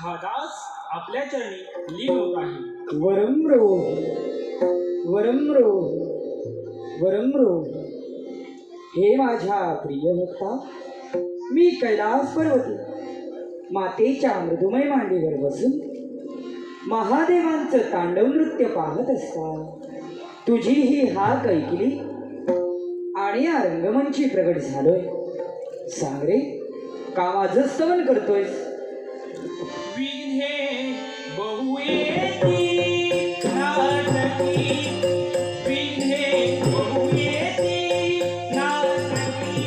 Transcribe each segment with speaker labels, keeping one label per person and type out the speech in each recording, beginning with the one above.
Speaker 1: हा दास आपल्या चरणी लीन होत आहे.
Speaker 2: वरम्रो वरम्रो वरम्रो. हे माझ्या प्रिय भक्ता, मी कैलास पर्वती मातेच्या मृदुमय मांडीवर बसून महादेवांचं तांडव नृत्य पाहत असता तुझी ही हाक ऐकली आणि या रंगमंची प्रगट झालोय. सांग रे, का माझं स्तवन करतोयस?
Speaker 1: विघ्ने बहु येती नाटकी, विघ्ने बहु येती नाटकी,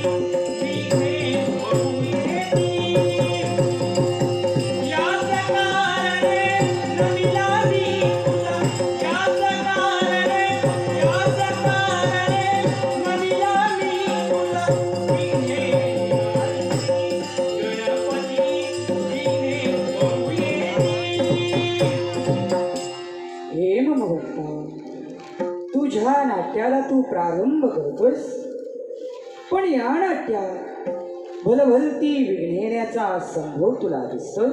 Speaker 1: विघ्ने बहु येती. याच कारणे नमिला मी तुला, याच कारणे नमिला मी तुला. विघ्ने गणपती, विघ्ने बहु येती.
Speaker 2: हे मम भक्ता, तुझ्या नाट्याला तू प्रारंभ करतोयस, पण या नाट्यात भलभलती विघ्ने येण्याचा संभव तुला दिसतोय.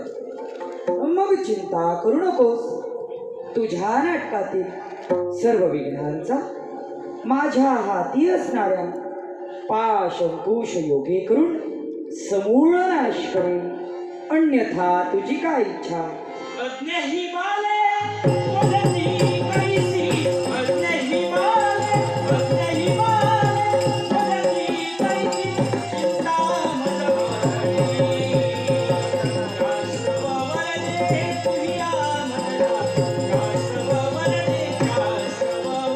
Speaker 2: मग चिंता करू नकोस. तुझ्या नाटकातील सर्व विघ्नांचा माझ्या हाती असणाऱ्या पाश अंकुश योगे करून समूळ नाश करेन. अन्यथा तुझी काय इच्छा?
Speaker 1: अज्ञे ही बाले बोलती कैसी, अज्ञे ही बाले बोलती कैसी. चिंता मत बाळगी, कासव वरदे तुझ्या मदला, कासव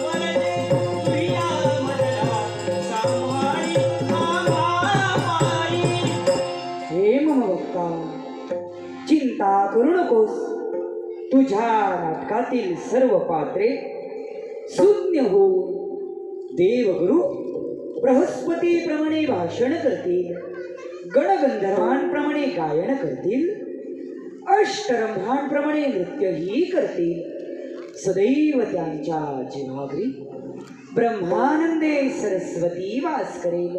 Speaker 1: वरदे तुझ्या मदला. सांभाळी आम्हापायी.
Speaker 2: हे मम भक्ता, चिंता करू नकोस. तुझ्या नाटकातील सर्व पात्रे शून्य होऊन देवगुरु बृहस्पतीप्रमाणे भाषण करतील, गणगंधर्वांप्रमाणे गायन करतील, अष्टरंभांप्रमाणे नृत्यही करतील. सदैव त्यांच्या जिव्हाग्री ब्रह्मानंदे सरस्वती वास करेल.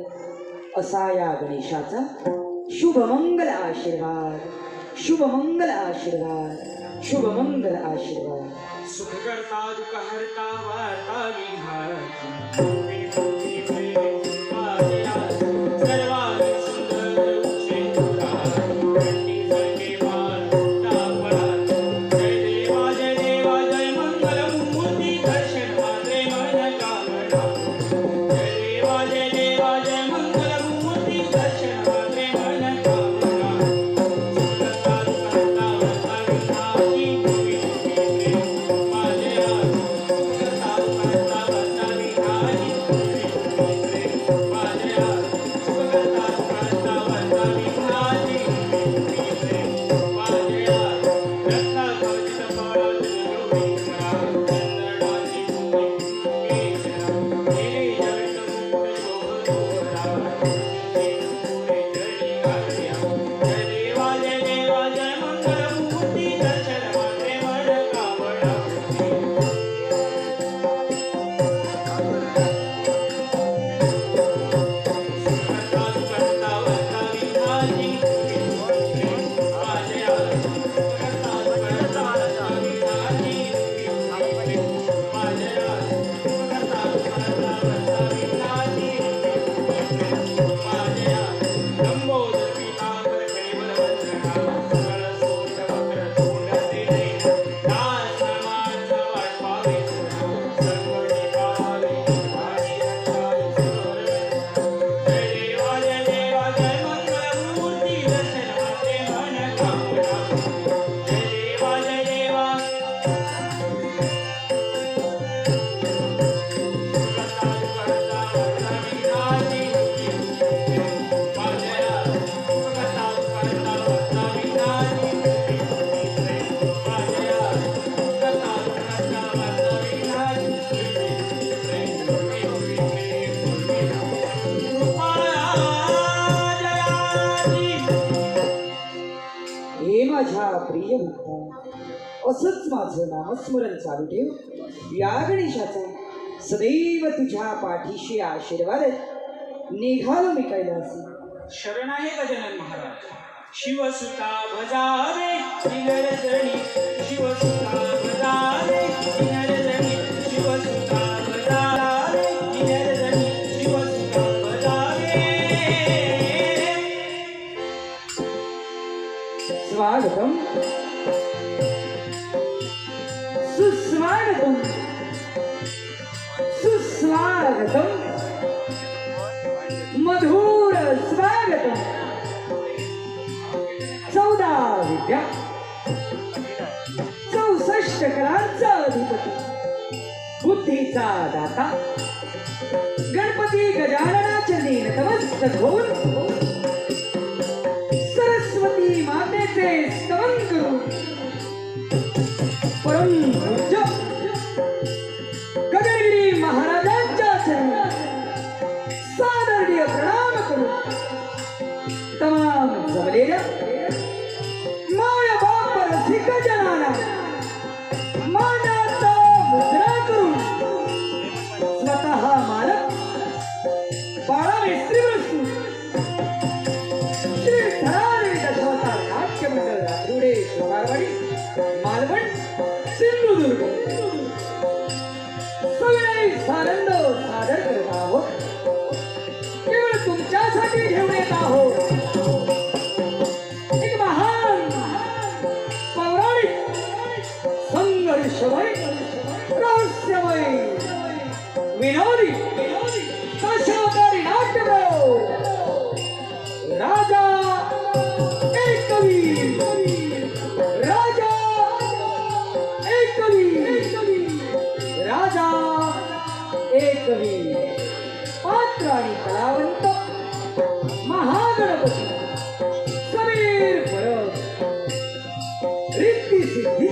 Speaker 2: असा या गणेशाचा शुभमंगल आशीर्वाद, शुभमंगल आशीर्वाद, शुभमंगल आशीर्वाद.
Speaker 1: सुखकर्ता दुःखहर्ता वार्ता विघ्नाची, सर्वांगी सुंदर उच्चैः कंठी जळके वार तापडात. जय देवा जय मंगलमूर्ती, दर्शन मात्रे मन कामना. जय देवा जय मंगलमूर्ती, दर्शन मात्रे मन कामना. सुखकर्ता दुःखहर्ता वार्ता विघ्नाची,
Speaker 2: माझ्या प्रिय भक्ता, असंच माझं नामस्मरण चालू ठेव. या गणेशाचा सदैव तुझ्या पाठीशी आशीर्वाद निघालो मी कैलासी.
Speaker 1: शरण आहे गजानन महाराज. शिवसुता भजावे नरजणी शिवसुता भजावे नरजणी शिवसुता भजावे नरजणी शिवसुता भजावे.
Speaker 2: स्वागतम सुस्वागतम सुस्वागतम मधुर स्वागतम. 14 विद्या 64 कलांचा अधिपती बुद्धीचा दाता गणपती गजाननाचे नीलतमस्तक होऊन सरस्वती मातेचे स्तवन करून परम पूज्य गगनगिरी महाराजांच्या चरणी सादरणीय प्रणाम करून तमाम जमलेल्या माय बाप रसिक जनाला मानाचा मुद्रा करून स्वतः मालक बाळा मिस्त्री वस्तू श्री ठरारी दशावतार नाट्य मंडळ रात्रुडे शोकारवाडी मालवण सिंधुदुर्ग सविनय सानंद सादर करत आहोत. केवळ तुमच्यासाठी घेऊन येत आहोत एक महान पौराणिक संघर्षमय रहस्यमय विनोदी दशावतारी नाट्यप्रयोग राजा एक कवी राजा एक कवी राजा एक कवी. पात्र आणि कलावंत महागणपती समीर परब रिद्धी सिद्धी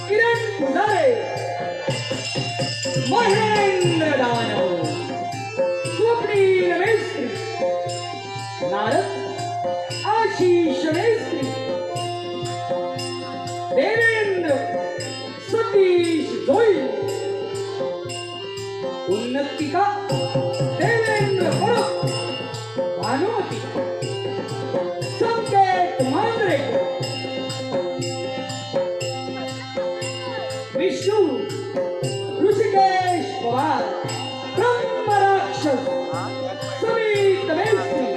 Speaker 2: किरण पुजारे महेंद्र दानव स्वप्नील मेस्त्री नारद आशिष मेस्त्री देवेंद्र सतीश जोई उन्नतिका देवेंद्र परब भानुमती संकेत मांजरेकर विष्णू ऋषिकेश पवार ब्रह्मराक्षस समीत मेस्त्री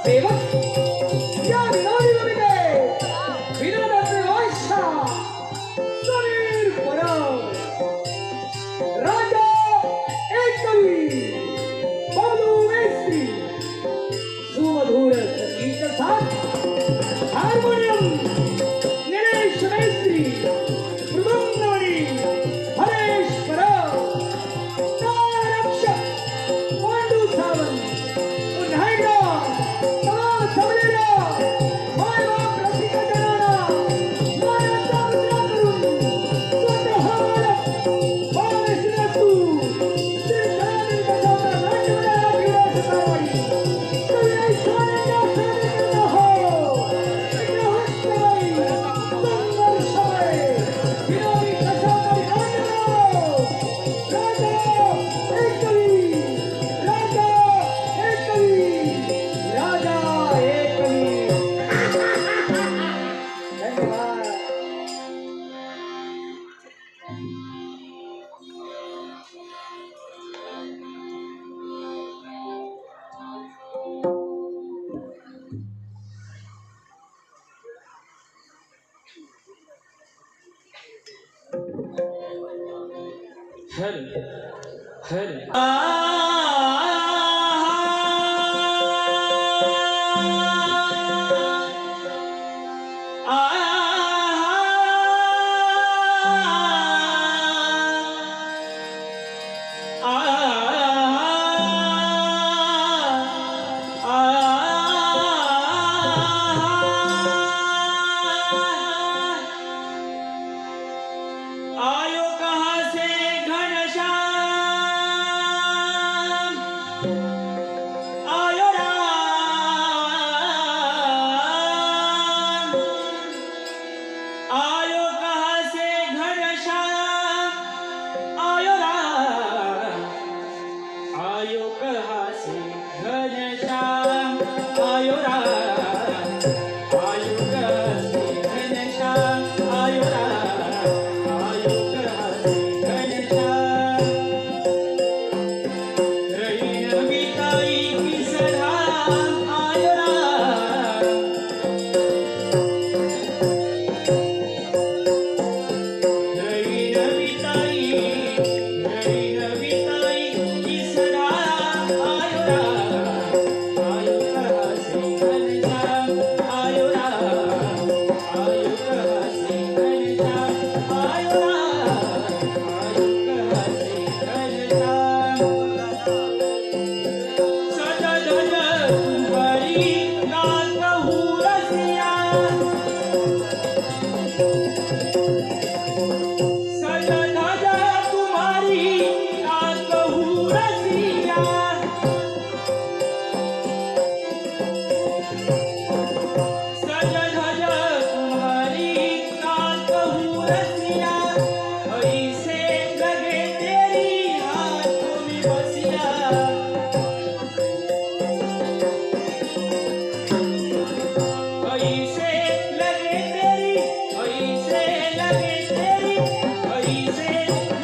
Speaker 2: सेवक या विनोदी भूमिके विनोदाचे वाशा समीर परब राजा एक कवी बबलू मेस्त्री सुमधुर संगीत साथ हार्मोनियम निलेश मेस्त्री मृदुंगवणी हरेश परब तारक्षक पांडू सावंत पुन्हा एकदा तमाम जमलेल्या मायबाप रसिक जनाला मानाचा मुद्रा करून स्वतः मालक बाळाश्री वस्तू श्री ठरारी दशावतार नाट्य मंडळ रात्रुडे शोकारवाडी सविनय सानंद सादर करत आहोत एक रहस्यमय संघर्षमय विनोदी दशावतारी नाट्यप्रयोग राजा एक कवी राजा एक कवी राजा एक कवी. धन्यवाद.
Speaker 1: हर हर आयो कहाँ से घनश्याम आयोरा आयुग हसी घनश्याम आयोरा आयुग हसी घनश्याम रईन विताई किसधाम आयोरा रईन विताई किसधाम आयोरा आयुग हसी घनश्याम आयोरा आयुग हसी घनश्याम आयोरा आयुग हसी घनश्याम सजल तुम्हारी गात कहूँ रसिया सजल तुम्हारी गात कहूँ रसिया सजल तुम्हारी गात कहूँ रसिया ऐसे लगे तेरी हाथों में बसिया ऐसे लगे तेरी ऐसे लगे तेरी ऐसे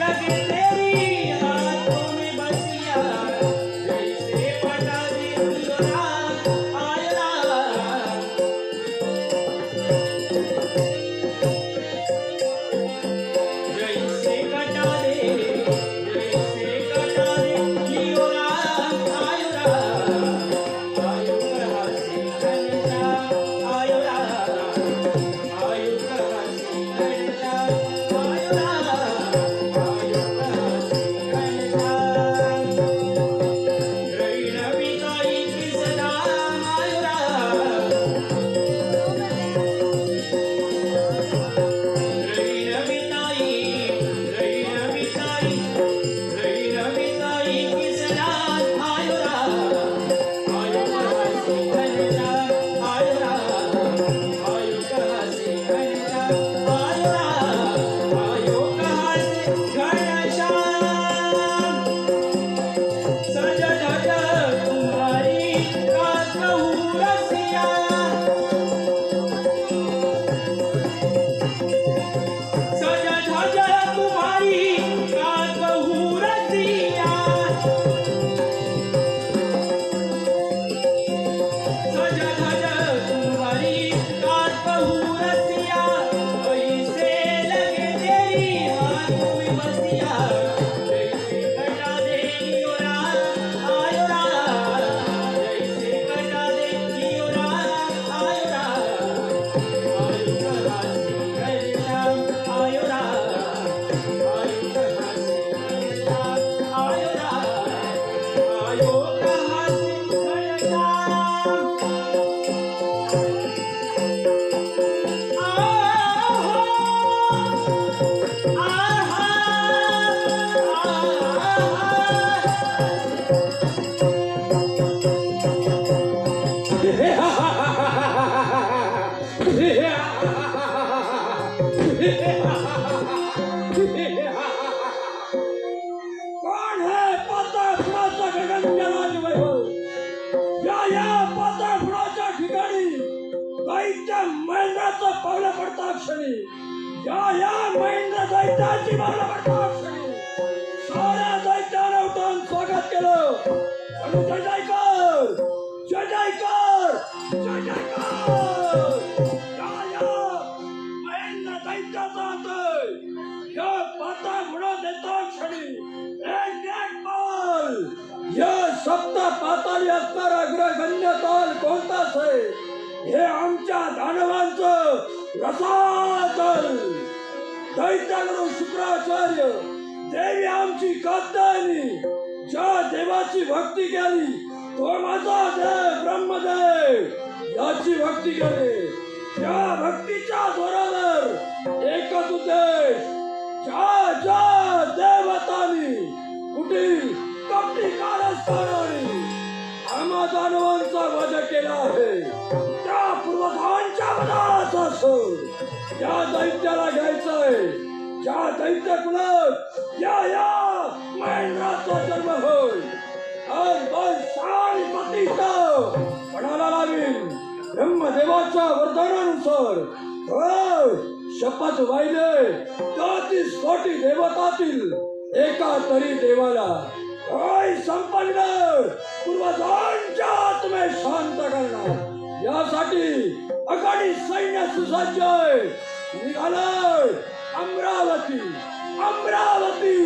Speaker 1: लगे तेरी हाथों में बसिया जैसे पटा दे उल्लोरा आयरा जैसे कटा दे लियोरा आयोरा आयुग हसी घनश्याम आयोरा आयुग हसी घनश्याम आयोरा आयुग हसी घनश्याम रईन विताई किसधाम आयोरा रईन विताई किसधाम आयोरा आयुग हसी घनश्याम आयोरा आयुग हसी घनश्याम आयोरा आयुग हसी घनश्याम सजल तुम्हारी गात कहूँ रसिया सजल तुम्हारी गात कहूँ रसिया सजल तुम्हारी गात कहूँ रसिया ऐसे लगे तेरी हाथों में बसिया जैसे कटा दे लियोरा आयोरा जैसे कटा दे लियोरा आयोरा आयुग हसी घनश्याम आयोरा आयुग हसी घनश्याम आयोरा आयुग हसी घनश्याम
Speaker 2: कोण है पाताळपुराचा गगनजलाल वैभव या पाताळपुराच्या ठिकाणी दैत्य महेंद्राचं पावलं पडता क्षणी या महेंद्र दैत्याची पावलं पडता क्षणी साऱ्या दैत्याने उठून स्वागत केलं म्हणून जय जयकार जय जयकार जय जयकार या महेंद्र दैत्याचा अंत या पाताळपुरा देता क्षणी एक पाल या सप्त पाताळी असणारा अग्रगण्य ताल कोणताच आहे हे आमच्या दानवांचं रसातल दैत्याकडून शुक्राचार्य देवी आमची कात्यायनी ज्या देवाची भक्ती केली तो माझा देव ब्रह्मदेव याची भक्ती केली त्या भक्तीच्या जोरावर एकच उद्देश ज्या ज्या देवतांनी कुटील कपटी कारस्थानाने आम्हा दानवांचा वध केला आहे त्या पूर्वजांच्या वधाचा शोध त्या दैत्याला घ्यायचंय ज्या दैत्य कुलात या महेंद्राचा जन्म होईल आणि बल शाळी पतित पणाला
Speaker 3: देवाच्या वरदानानुसार शपथ वाहिले 33 कोटी देवतातील एका तरी देवाला संपन्न पूर्वजांच्या आत्मे शांत करणार यासाठी अगणित सैन्य सुसज्ज निघालय अमरावती अमरावती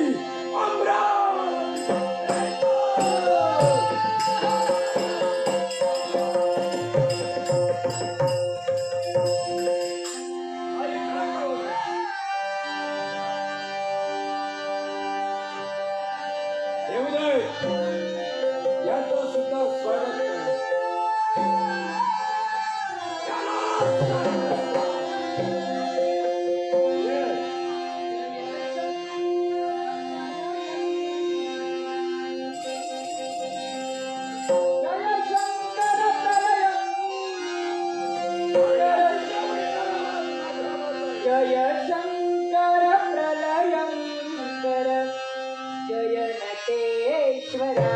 Speaker 3: अमरावती. याचं सुद्धा स्वागत
Speaker 2: जय शंकर प्रलयंकर जय नटेश्वरा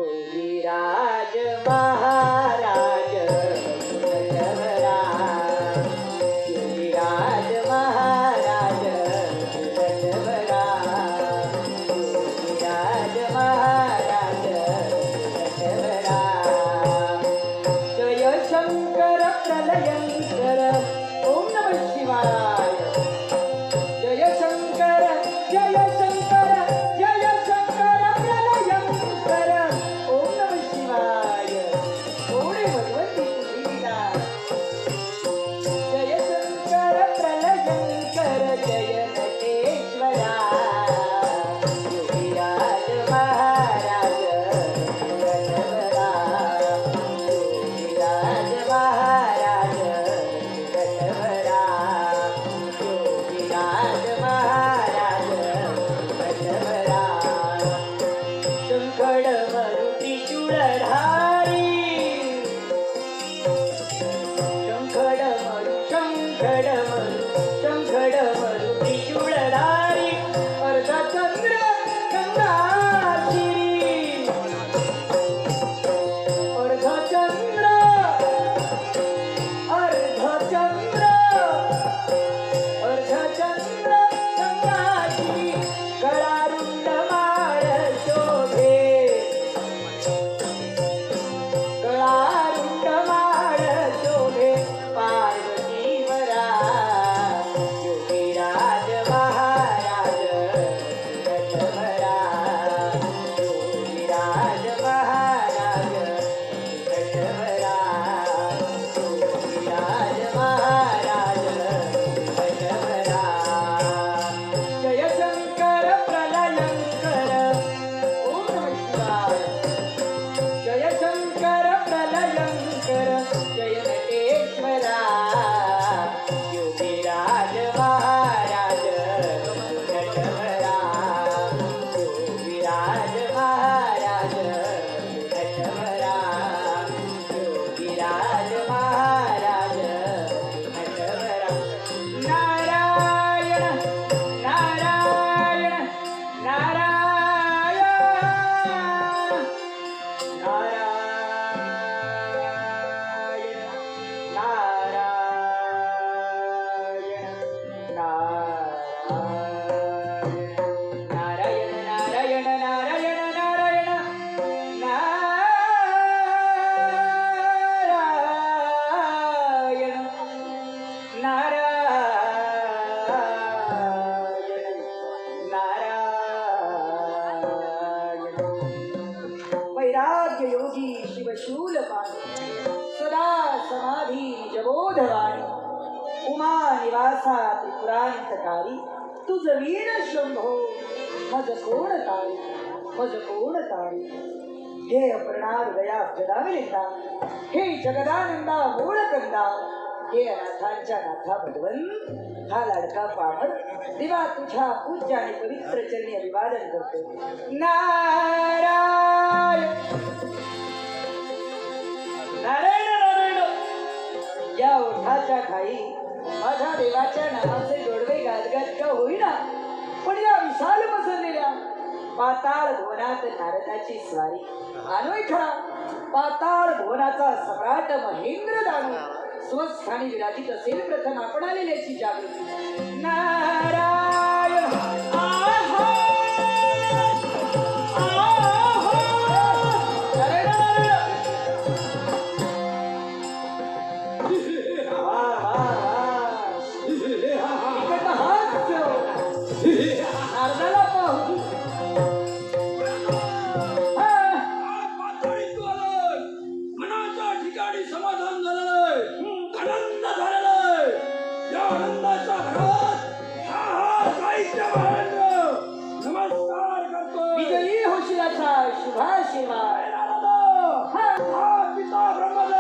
Speaker 2: योगीराज महाराज नटवरा योगीराज महाराज नटवरा योगीराज महाराज नटवरा जय शंकर प्रलयंकर ओम नमः शिवाय जय शंकर प्रलयंकर ओम नमः शिवाय ओढे भगवती तुझीला जय शंकर प्रलयंकर जय नटेश्वरा योगीराज महाराज नटवरा योगीराज महाराज नटवरा योगीराज महाराज नटवरा शंखड मरुती चूडधारी शंखड मरुती चूडधारी अर्धचंद्र गंगाशिरी अर्धचंद्र गंगाशिरी गळारुंड माळ शोभे गळारुंड माळ शोभे पार्वतीवरा योगीराज महाराज नटवरा योगीराज महाराज नटवरा योगीराज महाराज नटवरा जय शंकर प्रलयंकर ओम नमः शिवाय जय शंकर प्रलयंकर जय नटेश्वरा योगीराज महाराज नटवरा योगीराज महाराज नटवरा योगीराज महाराज नटवरा नारायण नारायण नारायण नारायण नारायण नारायण वैराग्य योगी शिवशूल सदा समाधी जबोधवाणी उमा निवासा त्रिपुरांतकारी तुझ वीर शंभो मज कोण तारी हे अपर्णा हृदया जदाविनेता हे जगदानंदा मूळकंदा हे अनाथांच्या नाथा भगवन हा लाडका पामर दिवा तुझ्या पूज्य आणि पवित्र चरणी अभिवादन करतो नारायण नारायण नारायण या ओठाच्या खाई माझ्या देवाच्या नामाचे जोडवे गाजगाज का होईना पण या विशाल पसरलेल्या पाताळ भुवनात नारदाची स्वारी आलोय खरा पाताळ भुवनाचा सम्राट महेंद्र दानू स्वस्थानी विराजित असेल प्रथम आपण आलेल्याची जागृती नारायण आहो, आहो. अरे नारायण. वा, वा, वा. इकडनं हास्य. नारदाला पाहू
Speaker 3: पातळीत आलोय. मनाच्या ठिकाणी समाधान झालेलंय, आनंद झालेलाय. या आनंदाच्या भरात साहित्य नमस्कार करतो.
Speaker 2: विजयी होशिलाचा शुभाशीर्वाद
Speaker 3: पिता ब्रह्मदेव.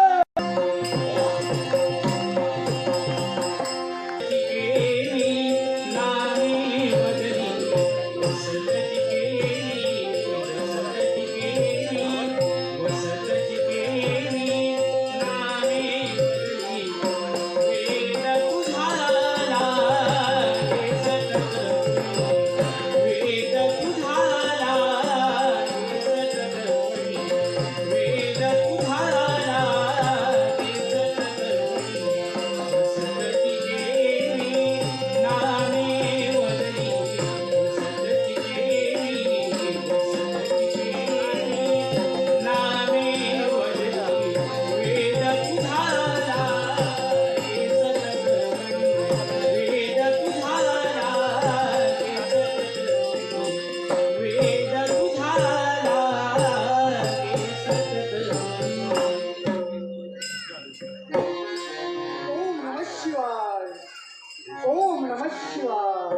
Speaker 4: ओम नमः शिवाय.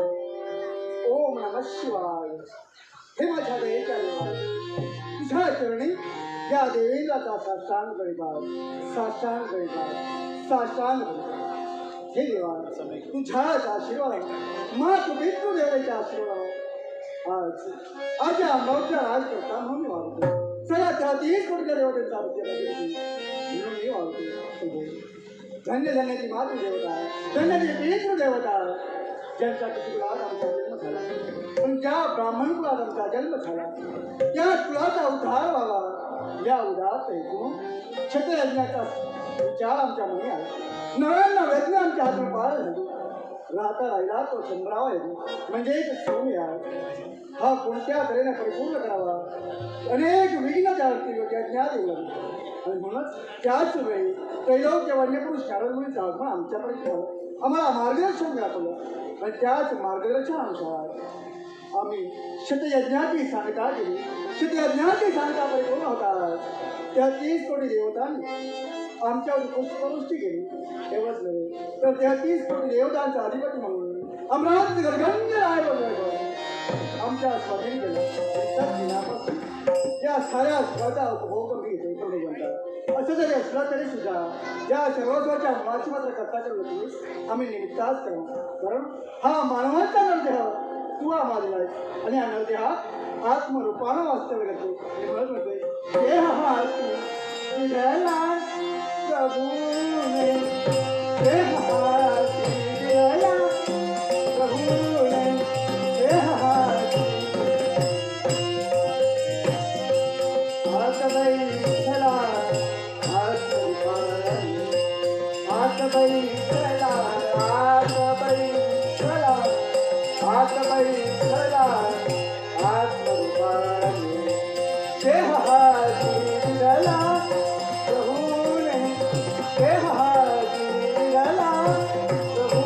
Speaker 4: ओम नमः शिवाय. हे माझ्या देवाच्या देवा, तुझ्या चरणी या देवेंद्राचा साष्टांग गळीबाद, साष्टांग गळीबाद, साष्टांग गळीबाद. हे देवा, तुझ्याच आशीर्वाद मातृ पितृ देवाच्या आशीर्वाद आज या अमरावतीचा राज करता म्हणून मी वागतो. चला त्या 30 कोटी देवतेचा म्हणून मी वागतो. धन्य धन्याची मातृ देवता, धन्याची पितृ देवता, ज्यांच्या कुलात आमचा जन्म झाला, पण ज्या ब्राह्मण कुलात आमचा जन्म झाला त्या कुलाचा उद्धार व्हावा या उदात हेतून क्षत्रयज्ञाचा विचार आमच्या मनी आला. नव्याण्णव वेदने आमच्या हातून पार झाली. राहता राहिला तो चंद्रावा येतो म्हणजे एक सोमया हा कोणत्या तऱ्हेने परिपूर्ण करावा. अनेक विघ्न त्या यज्ञात येऊ लागले आणि म्हणूनच त्याच वेळी त्रैलोक्य वन्यपुरुष शारदमुनीचा आगमन आमच्यापर्यंत झालं. आम्हाला मार्गदर्शन मिळालं आणि त्याच मार्गदर्शनानुसार आम्ही शतयज्ञाची सांगता केली. शतयज्ञाची सांगता परिपूर्ण होतात त्या 30 कोटी देवतांनी आमच्यावर पुष्पवृष्टी केली. एवढंच नव्हे तर त्या 30 कोटी देवतांचा अधिपती म्हणून अमरावती गर्गंज राय आमच्या स्वाधीन केलं. त्या दिनापासून या साऱ्या सुखाचा उपभोग मी घेतो म्हणतात. असं जरी असलं तरी सुद्धा या सर्वस्वाच्या मुलाची मात्र कर्ताच्या वृत्तीस आम्ही निमित्ताच करू. कारण हा मानवाचा नरदेह तू आम्हाला आहे आणि हा नरदेह आत्मरूपानं वास्तव्य करतो. आणि म्हणत म्हणतोय देह हा तुझला प्रभूने, देह हा तुझला प्रभूने, देह हा आतबाई चला आत्मरूपाने, आतबाई चला आतबाई चला आतबाई चला आत्मरूपाने, देह हा तुझला प्रभूने, देह हा तुझला प्रभूने.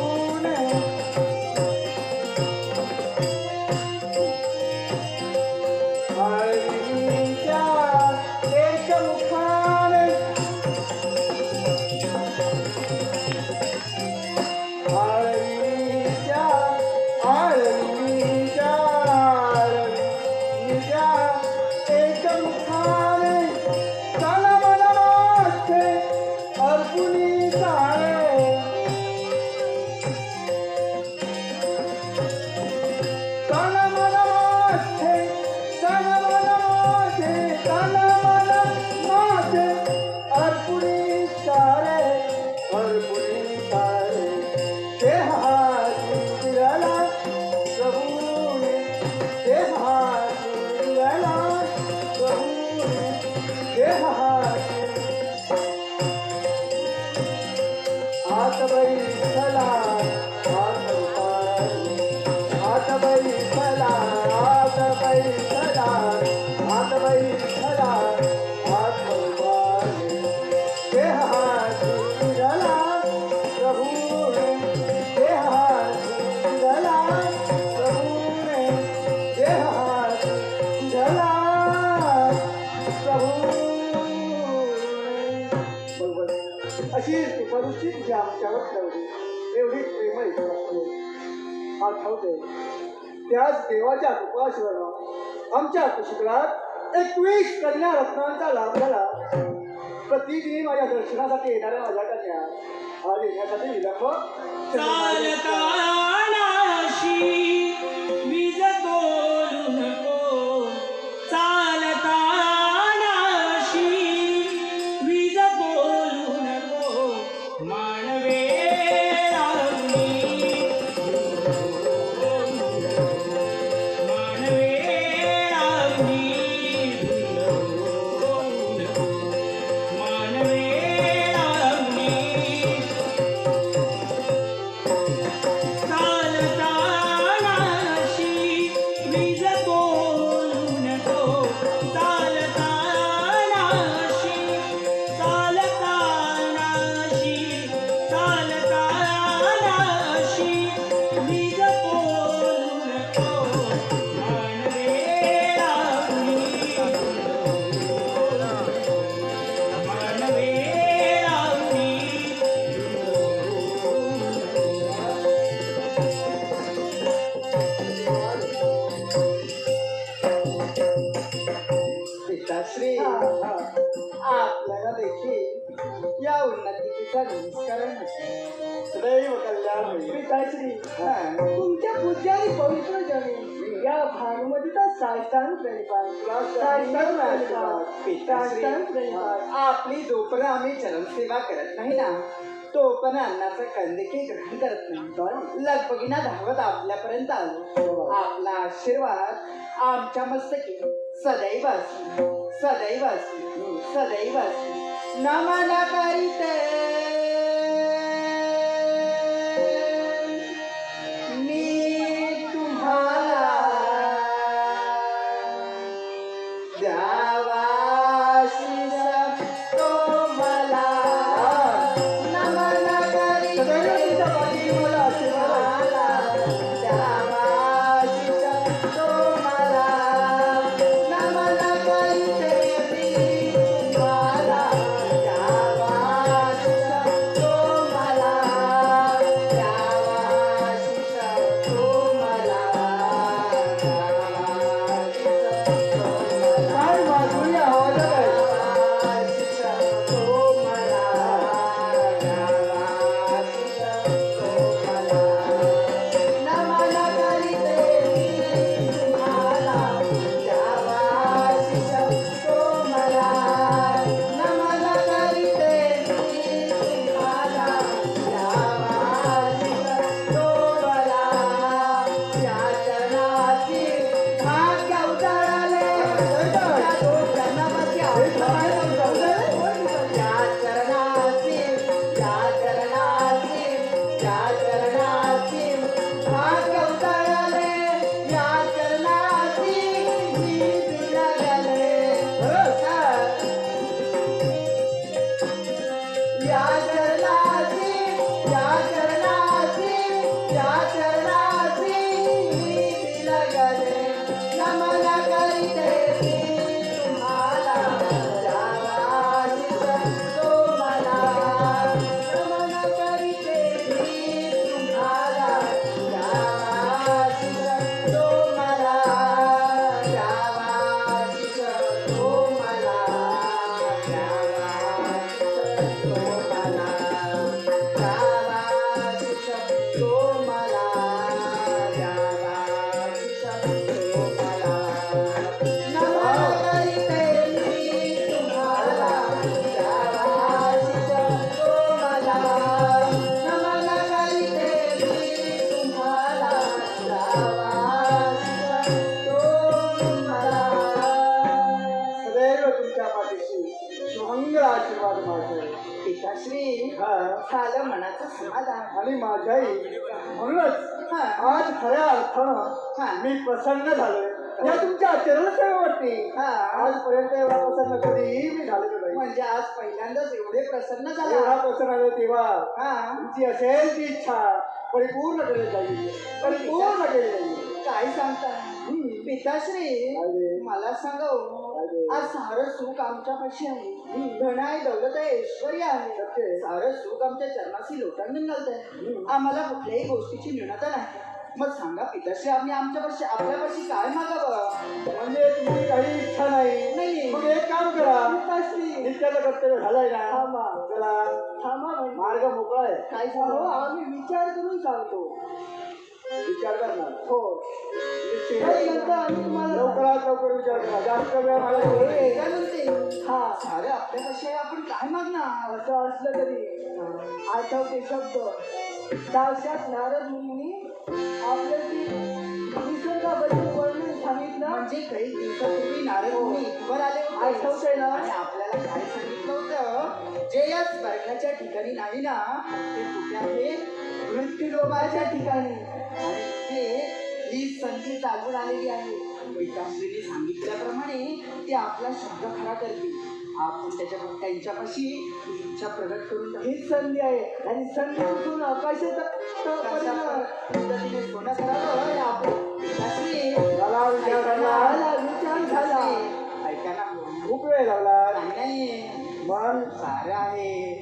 Speaker 4: अशी कृपादृष्टी तुझ्या आमच्यावर ठेवली. एवढी प्रेम आठवते त्याच देवाच्या कृपाशिवाय आमच्या कुशीकरात 21 कन्या रत्नांचा लाभ झाला. प्रतिदिनी माझ्या दर्शनासाठी येणाऱ्या माझ्या कन्या आज येण्यासाठी विलंब
Speaker 1: चालता नाशी वीज तोलू नको, चालता नाशी वीज तोलू नको, मानवे राहुनी, मानवे राहुनी, मानवे राहुनी. चालता नाशी वीज तोलू नको, चालता नाशी, चालता नाशी, चालता नाशी वीज तोलू नको, मानवे राहुनी, मानवे राहुनी.
Speaker 2: पिताश्री आपल्याला देखील या उन्नतीचा नमस्कार
Speaker 4: सदैव कल्याण होईल.
Speaker 2: पिताश्री तुमच्या पूज्याने पवित्र जमी या भानुमतीचा साष्टांग प्रणिपात, साष्टांग प्रणिपात. आपली जोपर्यंत आम्ही चरणसेवा करत नाही ना तोपर्यंत अन्नाचं कण देखील ग्रहण करत नाही. लगबगीना धावत आपल्यापर्यंत आलो. आपला आशीर्वाद आमच्या मस्तकी सदैव असू, सदैव असू, सदैव असू. नमन करीते मी तुम्हाला द्यावाशी तो मला नमन करीते
Speaker 4: मला आशीर्वाद
Speaker 2: द्यावाशी तो मला नमन करीते मी तुम्हाला द्यावाशी तो मला द्यावाशी तो मला
Speaker 4: काय माधुर्य आवाजात आहे.
Speaker 2: झालं मनाचं समाधान.
Speaker 4: आणि माझ्याही म्हणूनच आज खऱ्या अर्थानं मी प्रसन्न झालोय या तुमच्या चरणसेवेवरती. आजपर्यंत एवढा प्रसन्न कधीही मी झालेलो नाही.
Speaker 2: म्हणजे आज पहिल्यांदाच एवढे प्रसन्न झाला.
Speaker 4: एवढा प्रसन्न झालो तेव्हा तुमची असेल ती इच्छा परिपूर्ण केली जाईल, परिपूर्ण केली जाईल.
Speaker 2: काय सांगता पिताश्री
Speaker 4: काय रे?
Speaker 2: मला सांगा हो,
Speaker 4: काय रे?
Speaker 2: आज सारं सुख आमच्यापाशी आहे. धन आहे, दौलत आहे, ऐश्वर्य आहे. सारं सुख आमच्या चरणाशी लोटांगण घालतंय. आम्हाला कुठल्याही गोष्टीची न्यूनता नाही. मग सांगा पिताश्री, आम्ही आपल्यापाशी काय मागावं?
Speaker 4: म्हणजे तुमची काही इच्छा नाही.
Speaker 2: नाही.
Speaker 4: मग एक काम करा,
Speaker 2: पिताश्री
Speaker 4: नित्याचं कर्तव्य झालंय ना,
Speaker 2: थांबा.
Speaker 4: चला
Speaker 2: थांबा म्हणजे
Speaker 4: मार्ग मोकळा आहे.
Speaker 2: काय सांगू? आम्ही विचार करून सांगतो.
Speaker 4: विचार करणार
Speaker 2: हो,
Speaker 4: निश्चित.
Speaker 2: काही नंतर आम्ही तुम्हाला
Speaker 4: लवकरात लवकर विचार करा, जास्त वेळ मला
Speaker 2: होय, काय म्हणते? हा, सारे आपल्यापाशी आहे, आपण काय मागणार? असं असलं तरी आठवते शब्द साक्षात नारद मुनींनी आपल्याची निसर्गाबद्दल वर्णन सांगितलं. म्हणजे काही दिवसापूर्वी नारद मुनी इथवर आले होते. आठवतंय ना? आणि आपल्याला काय सांगितलं होतं? जे या स्वर्गाच्या ठिकाणी नाही ना, ते कुठे आहे? मृत्यूलोकाच्या ठिकाणी. आणि ते ही संधी चालून आलेली आहे. विकासजींनी सांगितल्याप्रमाणे ते आपला शब्द खरा करतील. आपण त्यांच्यापाशी इच्छा प्रगट करून हीच संधी आहे. आणि संधीपासून पद्धतीने सोनं करावं. आपण विकासजी
Speaker 4: मला विचार झाला.
Speaker 2: ऐका ना,
Speaker 4: खूप वेळ लागला.
Speaker 2: नाही
Speaker 4: मग
Speaker 2: सारं आहे,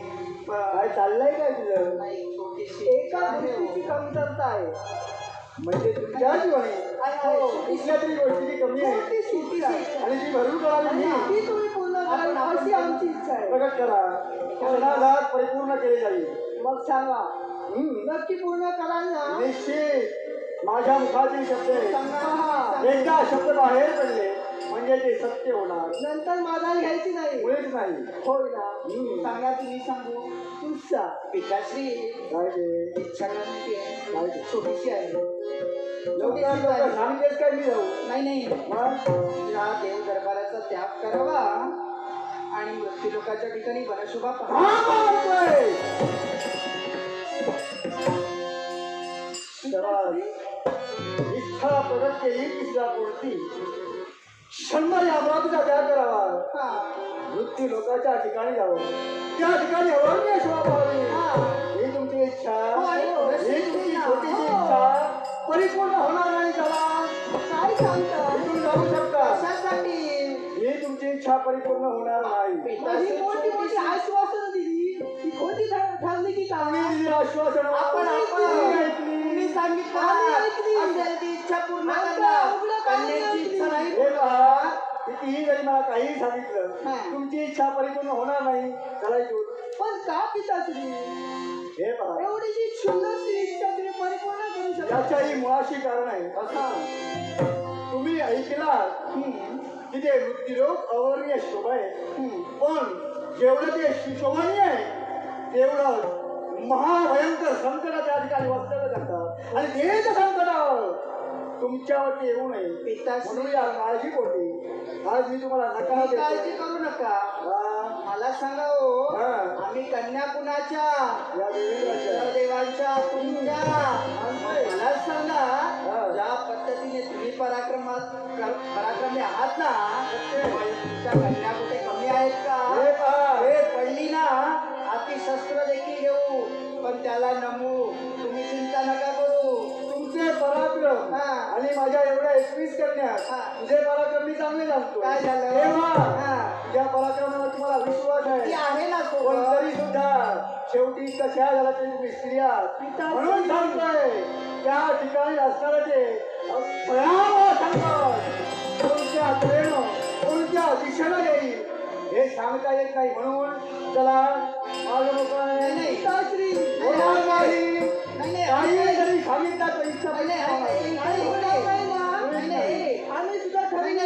Speaker 4: काय चाललंय काय तुझं?
Speaker 2: नाही छोटीशी एका गोष्टीची कमतरता आहे.
Speaker 4: म्हणजे तुमच्या जीवनी कुठल्या तरी गोष्टीची कमी आहे आणि ती भरून करावी मी.
Speaker 2: ती तुम्ही पूर्ण करा, अशी आमची इच्छा आहे.
Speaker 4: प्रगट करा, क्षणार्धात परिपूर्ण केली जाईल.
Speaker 2: मग सांगा, नक्की पूर्ण कराल ना?
Speaker 4: निश्चित माझ्या मुखातील शब्द आहे.
Speaker 2: सांगा.
Speaker 4: एकदा शब्द बाहेर पडले म्हणजे ते सत्य होणार,
Speaker 2: नंतर माघार घ्यायची नाही.
Speaker 4: मुळीच नाही.
Speaker 2: होय ना? सांगा, तुम्ही सांगू. तुझा पिताश्री
Speaker 4: काय ते?
Speaker 2: इच्छा करण्याची
Speaker 4: काय
Speaker 2: आहे,
Speaker 4: ते?
Speaker 2: छोटीशी आहे.
Speaker 4: लवकर लवकर सांगतेस काय मी जाऊ?
Speaker 2: नाही
Speaker 4: मग
Speaker 2: या देव दरबाराचा त्याग करावा आणि मृत्यूलोकाच्या ठिकाणी वनशोभा पहा.
Speaker 4: हा म्हणतोय. इच्छा प्रगट केली तिसरा कोणती? शंभर यामराचा त्याग करावा, मृत्यू लोकाच्या ठिकाणी जावं, त्या ठिकाणी अवर्णीय शोभा पाहावी. ही तुमची इच्छा, ही तुमची छोटीशी इच्छा परिपूर्ण होणार नाही. चला
Speaker 2: काय सांगता?
Speaker 4: इथून जाऊ शकता.
Speaker 2: कशासाठी?
Speaker 4: ही तुमची इच्छा परिपूर्ण होणार नाही.
Speaker 2: माझी मोठी मोठी आश्वासनं दिली, ती खोटी ठरली की काय?
Speaker 4: आम्ही दिली आश्वासन,
Speaker 2: आपण
Speaker 4: ऐकली.
Speaker 2: तुम्ही सांगितलं असेल ती इच्छा पूर्ण करणार. करण्याची इच्छा नाही.
Speaker 4: हे पहा, कितीही जरी मला काहीही सांगितलं,
Speaker 2: हा.
Speaker 4: तुमची इच्छा परिपूर्ण होणार नाही. चला इथून.
Speaker 2: पण का पिताश्री?
Speaker 4: हे पहा,
Speaker 2: एवढीशी क्षुल्लकशी इच्छा तुम्ही परिपूर्ण करू शकता?
Speaker 4: याच्याही मुळाशी कारण आहे. असं तुम्ही ऐकला की ते मृत्यूलोक अवर्णीय शोभा आहे, पण जेवढं ते सुशोभनीय आहे तेवढं महाभयंकर संकट त्या ठिकाणी वस्तव्य करतात. आणि तेच संकटावर तुमच्यावरती येऊ नये म्हणून या काळजी पोटी आज मी तुम्हाला नकार देतो.
Speaker 2: काळजी करू नका.
Speaker 4: हा,
Speaker 2: मला सांगा हो,
Speaker 4: हा.
Speaker 2: आम्ही कन्या कुणाच्या?
Speaker 4: या देवेंद्राच्या.
Speaker 2: देवांच्या तुमच्या. मला सांगा,
Speaker 4: हा.
Speaker 2: ज्या पद्धतीने तुम्ही पराक्रमी आहात ना, तुमच्या कन्या कुठे कमी आहेत का?
Speaker 4: हे पहा,
Speaker 2: हे पडली ना, आती शस्त्र देखील घेऊ, पण त्याला नमू. तुम्ही चिंता नका करू.
Speaker 4: तुमचे पराक्रम
Speaker 2: हा.
Speaker 4: आणि माझ्या एवढ्या 21 कन्या,
Speaker 2: हा.
Speaker 4: तुझे पराक्रम मी चांगले जाणतो.
Speaker 2: काय झालं?
Speaker 4: तेव्हा
Speaker 2: हा.
Speaker 4: तुझ्या पराक्रमावर तुम्हाला विश्वास
Speaker 2: ती
Speaker 4: आहे.
Speaker 2: आहे ना
Speaker 4: पण
Speaker 2: सोबत.
Speaker 4: तरी सुद्धा शेवटी कशा झाला तरी तुम्ही स्त्रिया, म्हणून सांगतोय त्या ठिकाणी असणारं ते भयावह संकट कोणत्या तऱ्हेनं कोणत्या दिशेनं येईल हे सांगता येत नाही. म्हणून चला माझं मोकळं
Speaker 2: नाही,
Speaker 4: आहे.
Speaker 2: नाही. पिताश्री.
Speaker 4: होणार नाही.
Speaker 2: नाही, नाही.
Speaker 4: काही जरी सांगितलं तर इच्छा
Speaker 2: नाही, नाही,
Speaker 4: होणार नाही.
Speaker 2: नाही, होणार नाही ना.
Speaker 4: होणार
Speaker 2: नाही, नाही. आम्ही सुद्धा ठरविलं.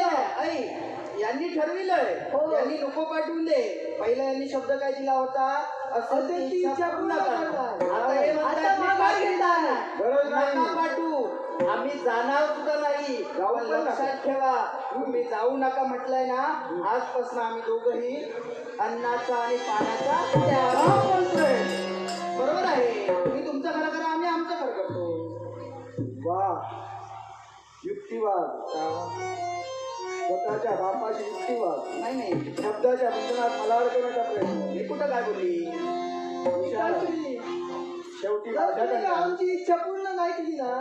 Speaker 2: यांनी ठरविलंय. यांनी नको पाठवून दे. पहिला यांनी शब्द काय दिला होता? असं ती इच्छा पूर्ण करणार. आता हे म्हणतात माघार घेणार.
Speaker 4: गरज नाही.
Speaker 2: नका पाठवू. आम्ही जाणार सुद्धा नाही.
Speaker 4: जाऊ पण नका.
Speaker 2: लक्षात ठेवा, तुम्ही जाऊ नका म्हटलंय ना, आजपासून आम्ही दोघंही अन्नाचा आणि पाण्याचा त्याग
Speaker 4: हा म्हणतोय.
Speaker 2: बरोबर आहे. तुम्ही तुमचं खरं करा, आम्ही आमचं खरं करतो.
Speaker 4: वा, युक्तिवाद. स्वतःच्या बापाशी युक्तिवाद,
Speaker 2: नाही नाही,
Speaker 4: शब्दाच्या बंधनात मला अडकवण्याचा प्रयत्न.
Speaker 2: मी कुठं काय बोलली?
Speaker 4: शेवटी माझ्याकडे
Speaker 2: आमची इच्छा पूर्ण
Speaker 4: नाही केली ना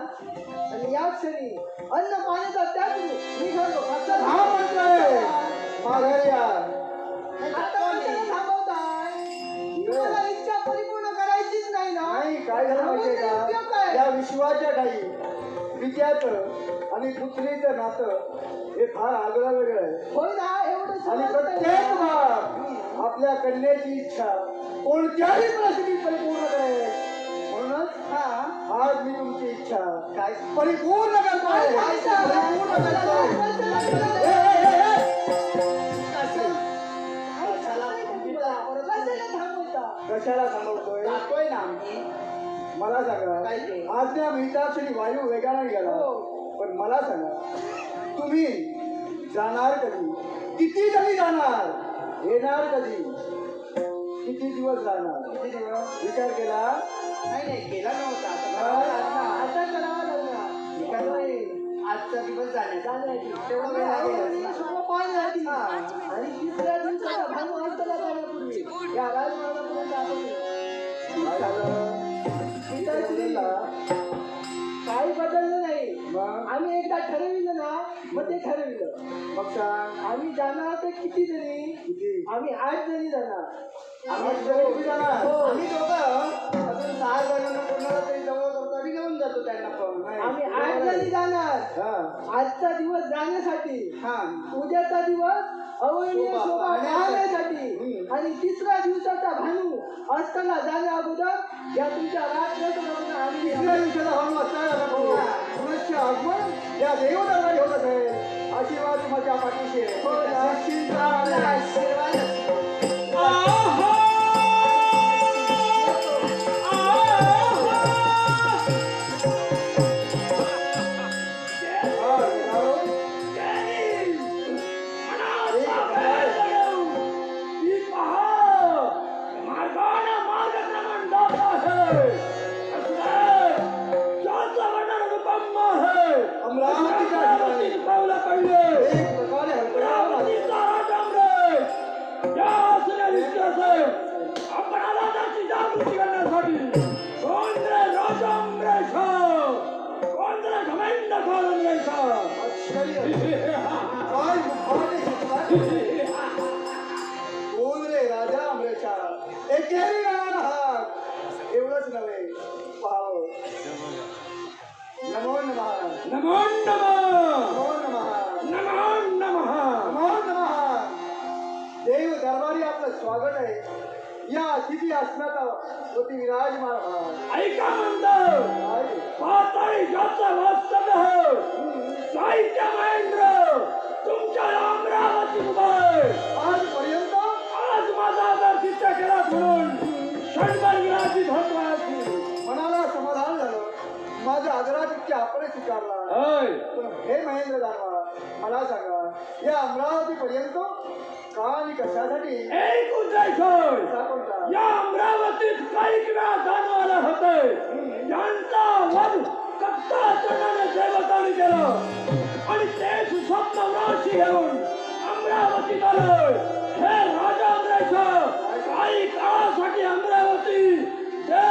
Speaker 4: आणि या क्षणी अन्न पाण्याचा त्याग निघालो आता
Speaker 3: हा म्हणतोय माघारी या.
Speaker 4: आता कशाला थांबवताय तुम्हाला इच्छा परिपूर्ण करायचीच नाही ना
Speaker 3: नाही काय झालं माहितीये
Speaker 4: थांबून उपयोग
Speaker 3: का
Speaker 4: काय?
Speaker 3: या विश्वाच्या काही पित्याचं आणि पुत्रीचं नातं हे फार आगळं वेगळं आहे.
Speaker 4: होय ना एवढं
Speaker 3: आणि
Speaker 4: समजतंय.
Speaker 3: प्रत्येक बाप आपल्या कन्याची इच्छा कोणत्याही परिस्थितीत परिपूर्ण करेल. म्हणूनच आज मी तुमची इच्छा काय परिपूर्ण करतोय. परिपूर्ण करतोय. ए, ए, ए, कशाला थांबवतोय
Speaker 2: जातोय ना आम्ही
Speaker 3: मला सांगा
Speaker 2: काय ते?
Speaker 3: आज्ञा मिळताक्षणी वायू वेगाने गेला पण मला सांगा तुम्ही जाणार कधी किती कधी जाणार येणार कधी किती दिवस राहणार किती दिवस विचार केला
Speaker 2: नाही केला नव्हता आता करावा लागणार
Speaker 3: काय नाही.
Speaker 2: आजचा दिवस जाण्याचा तेवढा वेळ
Speaker 4: आणि
Speaker 2: लागेल
Speaker 4: तिसऱ्या दिवसाला भानू असताना जाण्यापूर्वी या राजमार्गापर्यंत आपण
Speaker 3: काय झालं?
Speaker 4: काही बदललं नाही
Speaker 3: मग
Speaker 4: आम्ही एकदा ठरविलं ना मग ते ठरविलं
Speaker 3: मग सांग
Speaker 4: आम्ही जाणार तर किती जणी
Speaker 3: किती
Speaker 4: आम्ही 8 जणी जाणार
Speaker 3: आम्ही किती जाणार
Speaker 4: हो.
Speaker 2: आम्ही दोघं अजून 6 जणांना कोणाला तरी जवळ करतो आणि घेऊन जातो त्यांना पण
Speaker 3: नाही.
Speaker 4: आम्ही 8 जणी जाणार
Speaker 3: हा
Speaker 4: आजचा दिवस जाण्यासाठी
Speaker 2: हा
Speaker 4: उद्याचा दिवस अवर्णीय
Speaker 2: शोभा
Speaker 4: शोभा
Speaker 2: पाहण्यासाठी.
Speaker 4: पाहण्यासाठी आणि तिसऱ्या दिवसाचा भानू असताना जाण्या अगोदर या तुमच्या राजरत्नावरून आम्ही
Speaker 3: तिसऱ्या दिवसाला भाऊ असणार पुनश्च आगमन या देवदाला होत असेल आशीर्वाद माझ्या पाठीशी आहे.
Speaker 4: हो ना.
Speaker 3: निश्चिंत राहा. हा, गेला. अमरावतीच्या ठिकाणी एक प्रकारे हरकत काय मुखाने घेतला? कोण रे राजा अमरेशा एकेरी राहणार आहात एवढंच नव्हे पाहावं नमो नमः
Speaker 1: नमो नमः
Speaker 3: नमो नमः
Speaker 1: नमो नमः
Speaker 3: नमो नमः देव दरबारी आपलं स्वागत आहे या अतिथी आसनाचा होती विराजमान व्हा.
Speaker 1: ऐका म्हणतो
Speaker 3: काय?
Speaker 1: पाताळी ज्याचं वास्तव्य साहित्य महेंद्र तुमच्या अमरावती उभय
Speaker 3: आजपर्यंत
Speaker 1: आज माझा आदर सिद्ध केला म्हणून क्षणभर विराजी धरतो
Speaker 3: मनाला समाधान झालं माझ्या आदरातिथ्य आपण स्वीकारला पण हे महेंद्र दानवा मला सांगा या अमरावती पर्यंत का आणि कशासाठी
Speaker 1: एक उद्देश होय
Speaker 3: कसा कोणता
Speaker 1: या अमरावतीत काही वेळा जाणवायला होते यांचा वध कप्ताचरणाने देवताने केलं आणि तेच स्वप्न राशी घेऊन अमरावतीत आलं हे राजा अमरेश काही काळासाठी अमरावती ते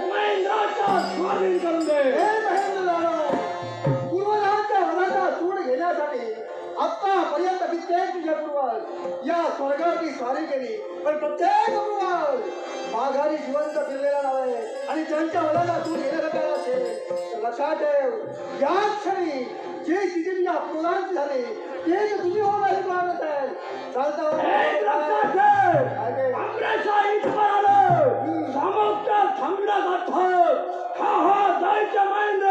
Speaker 1: महेंद्राच्या स्वाधीन करून दे
Speaker 3: हे महेंद्र दानव पूर्वजांच्या वनाचा सूड घेण्यासाठी आतापर्यंत कित्येक तुझ्या पूर्वज या स्वर्गाची स्वारी केली पण प्रत्येक पूर्वज माघारी जिवंत फिरलेला नव्हे आणि त्यांच्या वनाला सूड घेण्यासाठी आला असेल तर लक्षात ठेव या क्षणी जे स्थिती तुझ्या पूर्वजांची झाली ते तुम्ही होणार हे मानत आहे
Speaker 1: एक लक्षात
Speaker 3: चालतं
Speaker 1: ठेव अमरेशा इथवर आलं सामोपचार थांबला जात हा जायच्या महेंद्र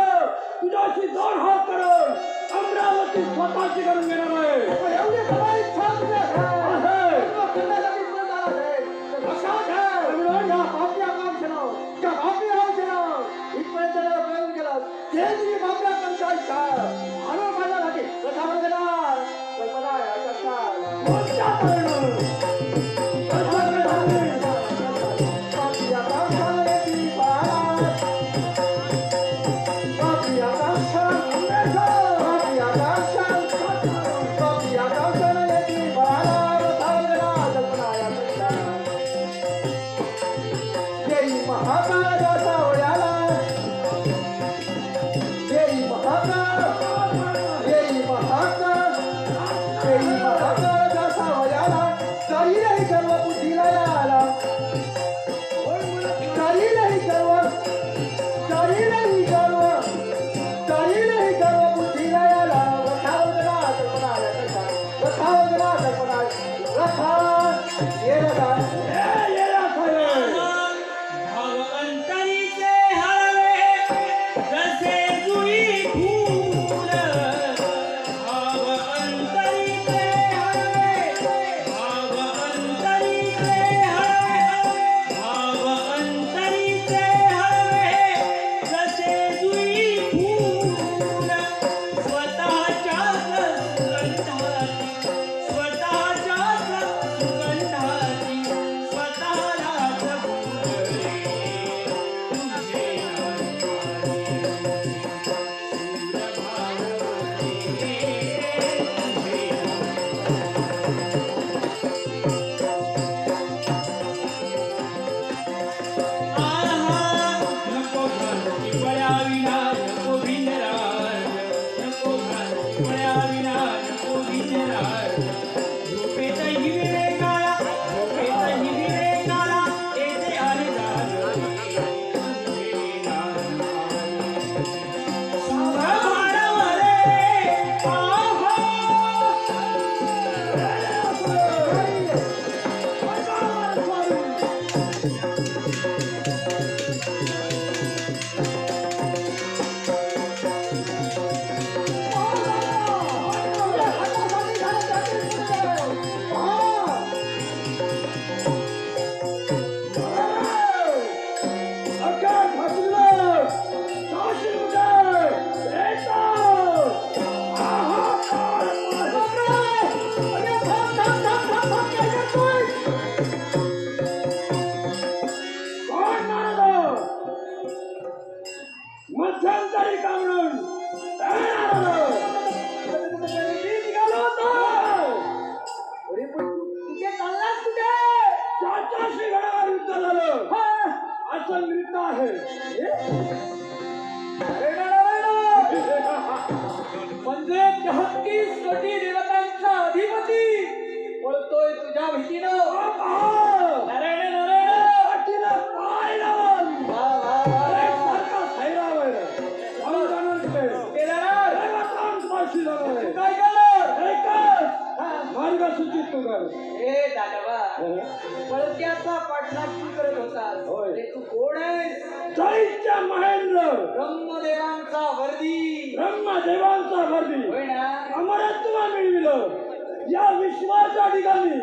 Speaker 1: तुझ्याशी 2 हात करून अमरावती स्वतःची करून घेणार आहे
Speaker 3: एवढी सगळी इच्छा तुझ्या
Speaker 1: आहे.
Speaker 3: फिरण्यासाठी परत आला असेल तर लक्षात ठेव या पापी आकांक्षेनं त्या पापी आकांक्षेनं इथपर्यंत जर प्रयत्न केला ते तुझी पापी आकांक्षा इच्छा आणून माझ्यासाठी कशावर देणार कल्पना आहे कशा
Speaker 1: कोणत्या परिणाम
Speaker 3: पापी आकांक्षा येती पारात पापी आकांक्षा पापी आकांक्षा पापी आकांक्षा येती पारात कल्पना आहे कशा येई महाकाळाच्या ओढ्याला ये दादा
Speaker 1: ये साहेब
Speaker 5: भगवंतरीचे हळवे जसे जुई फूल भगवंतरीचे हळवे भगवंतरीचे हळवे भगवंतरीचे हळवे जसे जुई फूल स्वतःच्याच सुगंधाची स्वतःलाच फुलले तुझे नको घालती पळ्याविना नको भिनराज नको घालती पळ्याविना नको भिनराज झोपेत हिरे काळा झोपेत हिरे काळा येते आले
Speaker 1: मध्यंतरी काढून
Speaker 2: अरे पण कुठे चाललास कुठे
Speaker 1: चाचाशी घडावर युद्ध झालं असं नृत्य आहे
Speaker 2: म्हणजे 33 कोटी देवतांचा अधिपती बोलतोय तुझ्या भीतीनं नारायण नारायण
Speaker 1: पाठीला पाय लावून
Speaker 2: वा वा वा
Speaker 1: एकसारखा सैरावर जाऊन
Speaker 2: ते जाणार.
Speaker 1: देवतांपाशी झालं
Speaker 2: काय केलं
Speaker 1: मार्ग सूचित तू कर
Speaker 2: हे दानवा पळत्याचा पाठलाग तू करत होतास
Speaker 1: होय.
Speaker 2: ते तू कोण आहेस
Speaker 1: दैत्य महेंद्र
Speaker 2: ब्रह्मदेवांचा वर्दी
Speaker 1: ब्रह्मदेवांचा वर्दी
Speaker 2: होय ना
Speaker 1: अमरत्व मिळविलं या विश्वाच्या ठिकाणी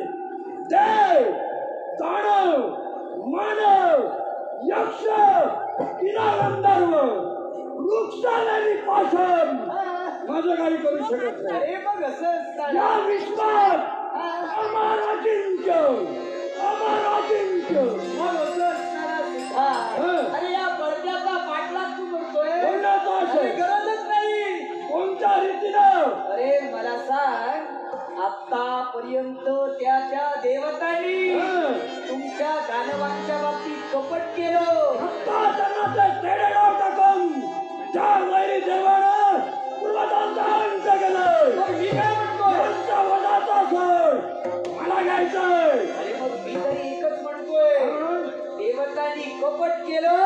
Speaker 1: देव दानव मानव यक्ष किरा गंधर्व वृक्षालेली पाषाण माझं काही करू शकत नाही
Speaker 2: अरे मग असं असतं
Speaker 1: या विश्वात अमर अजिंक्य
Speaker 2: मग असं असताना सुद्धा अरे या पडद्याचा पाठलाग तू करतोय
Speaker 1: बोलण्याचा आशय.
Speaker 2: अरे गरजच नाही
Speaker 1: कोणत्या रीतीनं
Speaker 2: अरे मला सांग आतापर्यंत त्या देवतांनी तुमच्या दानवांच्या बाबतीत कपट केलं
Speaker 1: भक्ताजनाचे तेढे डाव टाकून त्या वैरी देवानं पूर्वजांचा अंत केलं
Speaker 2: मग मी काय म्हणतोय
Speaker 1: त्यांच्या वधाचा सण मला घ्यायचंय
Speaker 2: अरे मग मी तरी एकच म्हणतोय देवतांनी कपट केलं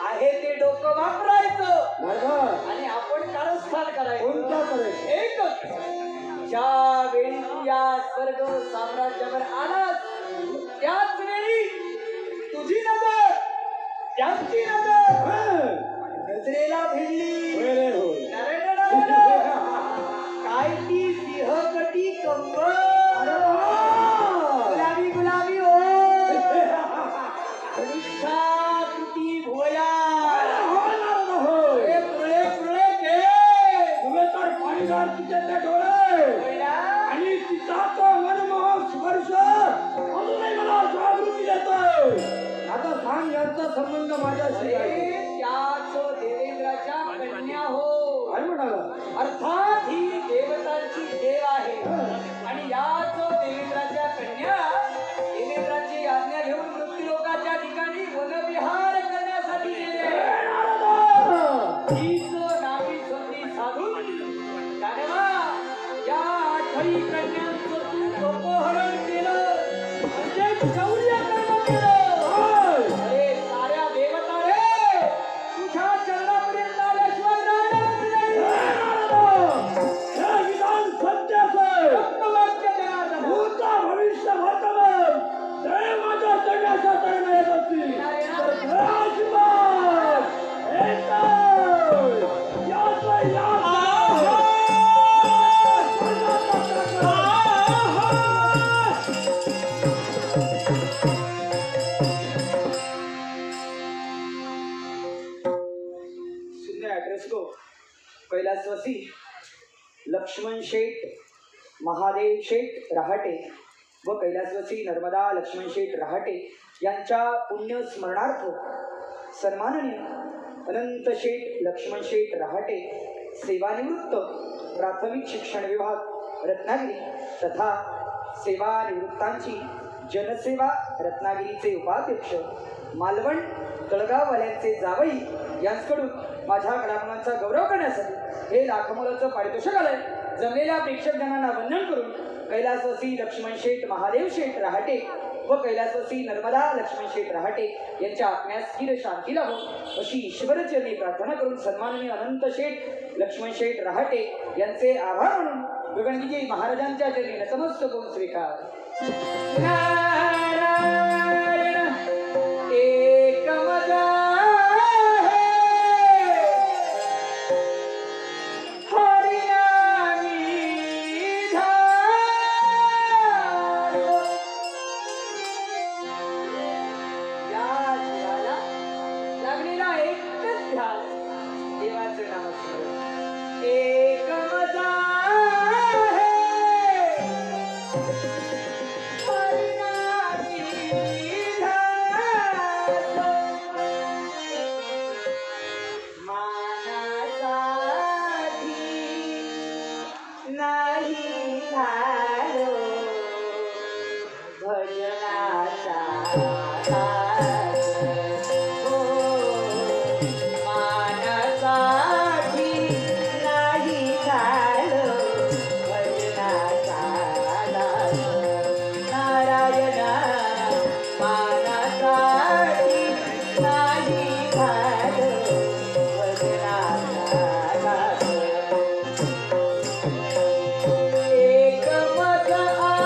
Speaker 2: आहे ते डोकं वापरायचं आणि आपण कारस्थान करायचं
Speaker 1: कोणत्या करायचं
Speaker 2: एकच ज्या वेळी तू या स्वर्ग साम्राज्यावर आलास त्याच वेळी तुझी नजर त्यांची नजर नजरेला भिडली नारायण नारायण. काय ती सिंहकटी कंबर गुलाबी गुलाबी हो कृती भोया हे पुरळे पुरळे घे
Speaker 1: तुम्ही तर पाणीदार तिचे ते डोळे
Speaker 2: होय ना?
Speaker 1: आणि तिचा तो मनमोहक स्पर्श अजूनही मला जागृती देतोय आता सांग यांचा संबंध माझ्याशी
Speaker 2: अरे
Speaker 1: आहे
Speaker 2: त्याच देवेंद्राच्या कन्या हो
Speaker 1: काय म्हणाला
Speaker 2: अर्थात ही देवतांची देव आहे आणि याच देवेंद्राच्या कन्या देवेंद्राची आज्ञा घेऊन मृत्यूलोकाच्या ठिकाणी वनविहार करण्यासाठी गेले हीच नावी संधी साधून दानवा या आठही कन्यांचं तू अपहरण केलं म्हणजे चौर्य कर्म केलं अरे साऱ्या देवता रे तुझ्या चरणापर्यंत आल्याशिवाय राहणारच नाही
Speaker 1: हे विधान सत्य असेल
Speaker 2: रक्तवाक्य जनार्दन.
Speaker 1: भूत भविष्य वर्तमान
Speaker 2: महादेव शेठ रहाटे व कैलासवासी नर्मदा लक्ष्मण शेठ रहाटे यांच्या पुण्य स्मरणार्थ सन्माननीय अनंत शेठ लक्ष्मण शेठ रहाटे सेवानिवृत्त प्राथमिक शिक्षण विभाग रत्नागिरी तथा सेवानिवृत्तांची जनसेवा रत्नागिरीचे उपाध्यक्ष मालवण तळगाववाल्यांचे जावई यांच्याकडून माझ्या कलागुणांचा गौरव करण्यासाठी हे लाखमोलाचं पारितोषिक आलंय. जमलेल्या प्रेक्षक जनांना वंदन करून कैलासवासी लक्ष्मण शेठ महादेव शेठ रहाटे व कैलासवासी नर्मदा लक्ष्मण शेठ रहाटे यांच्या आत्म्यास स्थिर शांती लाभो अशी ईश्वरचरणी प्रार्थना करून सन्माननीय अनंत शेठ लक्ष्मण शेठ रहाटे यांचे आभार म्हणून गगनविजयी महाराजांच्या चरणी नतमस्तक होऊन स्वीकार. नारायण एक मजा देवाचं नामस्मरण एक मजा नाही झालो भजनाचा एक मत आहे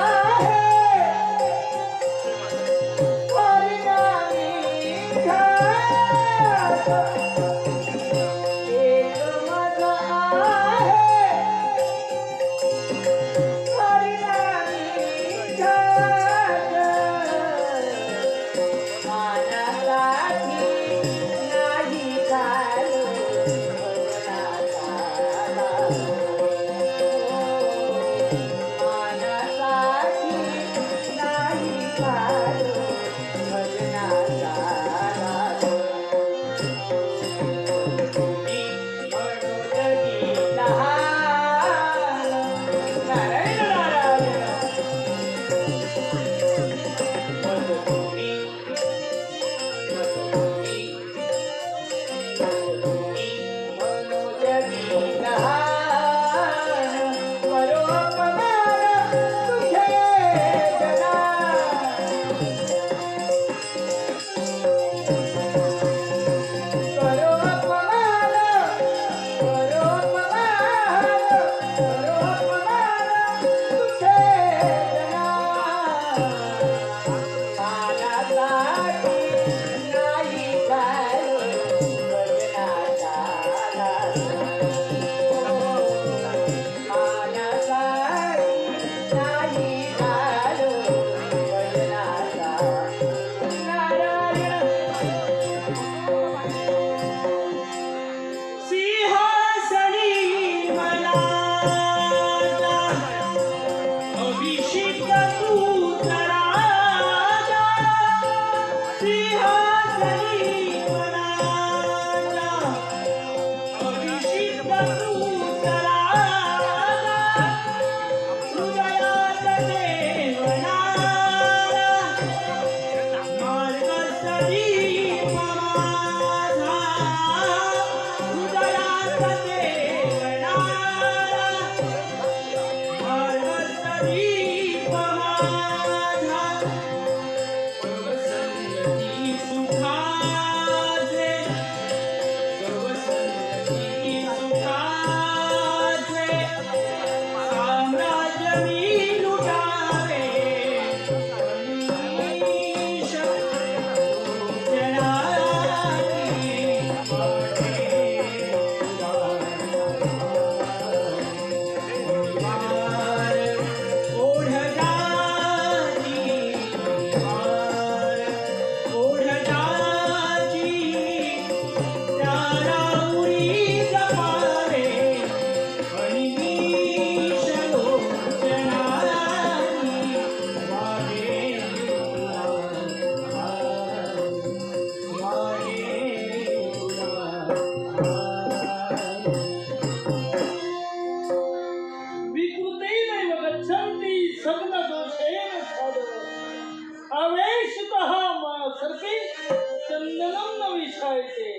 Speaker 1: चंदनम न विषायचे.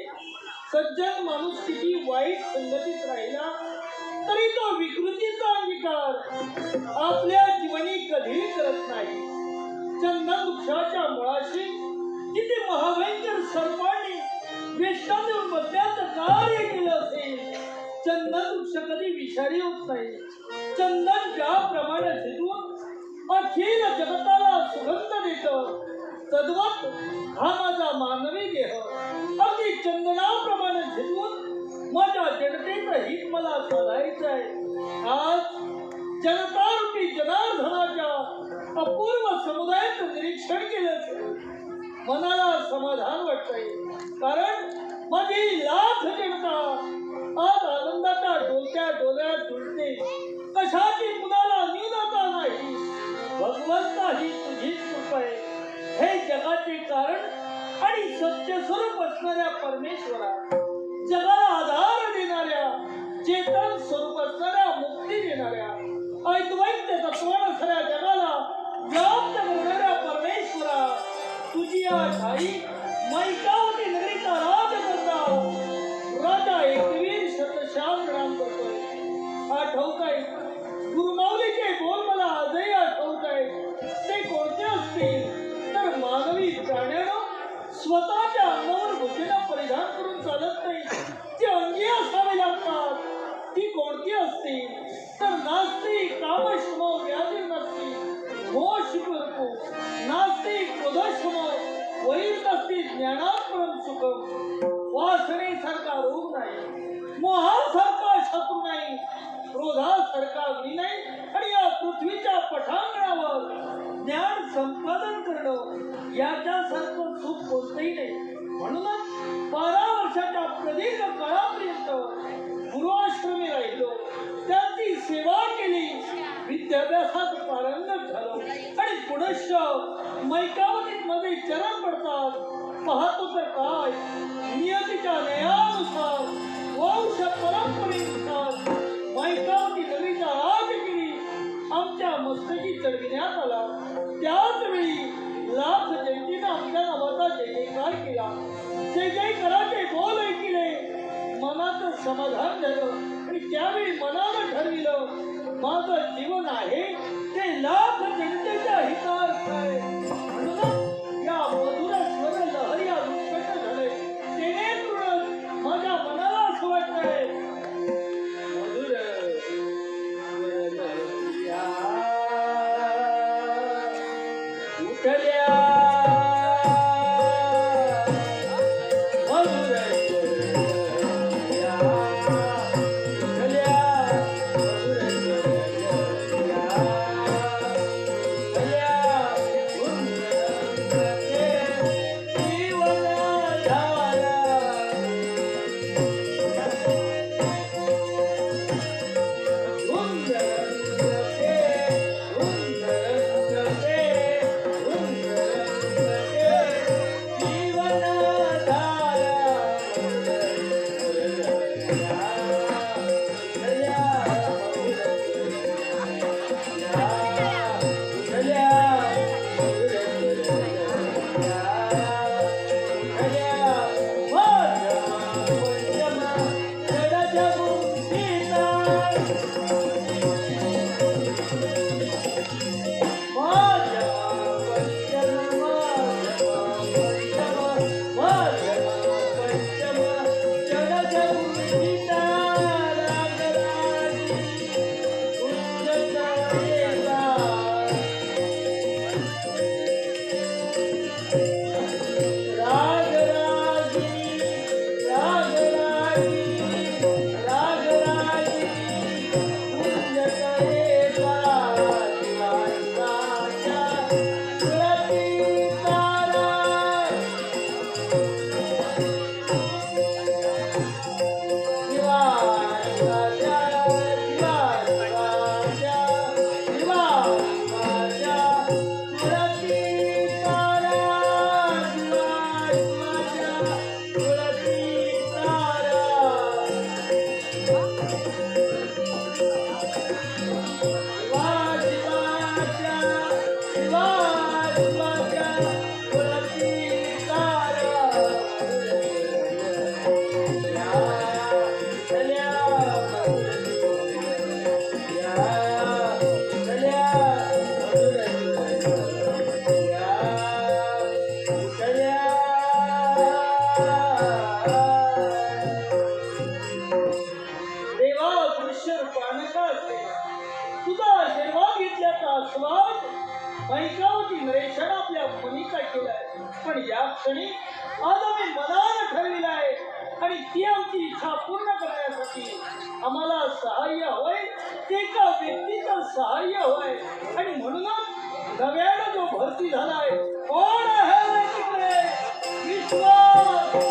Speaker 1: सज्जन माणूस किती वाईट संगतीत राहिला तरी तो विकृतीचा अंगीकार आपल्या जीवनी कधी करत नाही. चंदन वृक्षाच्या मुळाशी किती महाभयंकर सर्पांनी वेष्टा देऊन बसण्याचं कार्य केलं असेल. चंदन वृक्ष कधी विषारी होत नाही. चंदन ज्याप्रमाणे झिजवून अखिल जगताला सुगंध देतं तद्वत हा माझा मानवी देह अगदी चंदनाप्रमाणे झिजवून माझ्या जनतेचं हित मला साधायचं आहे. आज जनता रूपी जनार्दनाच्या अपूर्व समुदायाचं निरीक्षण केलं मनाला समाधान वाटतंय. कारण माझी लाख जनता आज आनंदाच्या डोलत्या डोल्यात झुलते. कशाची कुणाला न्यूनता नाही. भगवंता ही तुझीच कृपा आहे. हे जगाचे कारण आणि सत्य स्वरूप असणाऱ्या परमेश्वरा, जगाला आधार देणाऱ्या, चेतन स्वरूप असणाऱ्या, मुक्ती देणाऱ्या, अद्वैत तत्वानं असणाऱ्या जगाला व्याप्त करणाऱ्या परमेश्वरा, तुझी आज आई मैकावती नगरीचा राज करता राजा एकवीर शतशाम राम करतोय. आठवत आहे गुरुमाऊलीचे बोल मला आजही आठवत आहे. ते कोणते असतील तर मानवी प्राण्यानं स्वतःच्या अंगावर भुकेला परिधान करून चालत नाही. ती अंगी असावी लागतात. ती कोणती असतील तर नास्ती कामश्रम व्याधी नसती मोश करतो. नास्ती क्रोधश्रम वैर नसती ज्ञानात परम सुखम. वासनेसारखा रोग नाही, मोहासारखा शत्रू नाही, क्रोधासारखा अग्नी नाही आणि या पृथ्वीच्या पटांगणावर ज्ञान संपादन करणं याच्यासारखं सुख कोणतंही नाही. म्हणूनच 12 वर्षाच्या प्रदीर्घ काळापर्यंत गुरुआश्रमी राहिलो, त्यांची सेवा केली, विद्याभ्यासात पारंगत झालो आणि पुनश्च मैकावतीमध्ये चरण पडतात. पाहतो तर काय नियतीच्या न्यायानुसार वंश परंपरेनुसार मैकावती नगरीचा राजगिरी आमच्या मस्तकी चढविण्यात आला. त्याच वेळी लाख जनतेनं आमच्या नावाचा जय जयकार केला. जय जयकाराचे बोल ऐकले, मनाचं समाधान झालं आणि त्यावेळी मनानं ठरविलं माझं जीवन आहे ते लाख जनतेच्या हितार्थ आहे. म्हणून या मधुर स्वर लहरी या उत्पन्न झाले. जेणेकरून माझ्या मनाला असं वाटतंय मधुर स्वर लहऱ्या उठल्या. ऐकावती नरेशन आपल्या मनीचा केलाय. पण या क्षणी आज आम्ही मनानं ठरविलं आहे आणि ती आमची इच्छा पूर्ण करण्यासाठी आम्हाला सहाय्य होय ते एका व्यक्तीचं सहाय्य होय. आणि म्हणूनच नव्यानं जो भरती झालाय कोण आहे तिकडे विश्वास.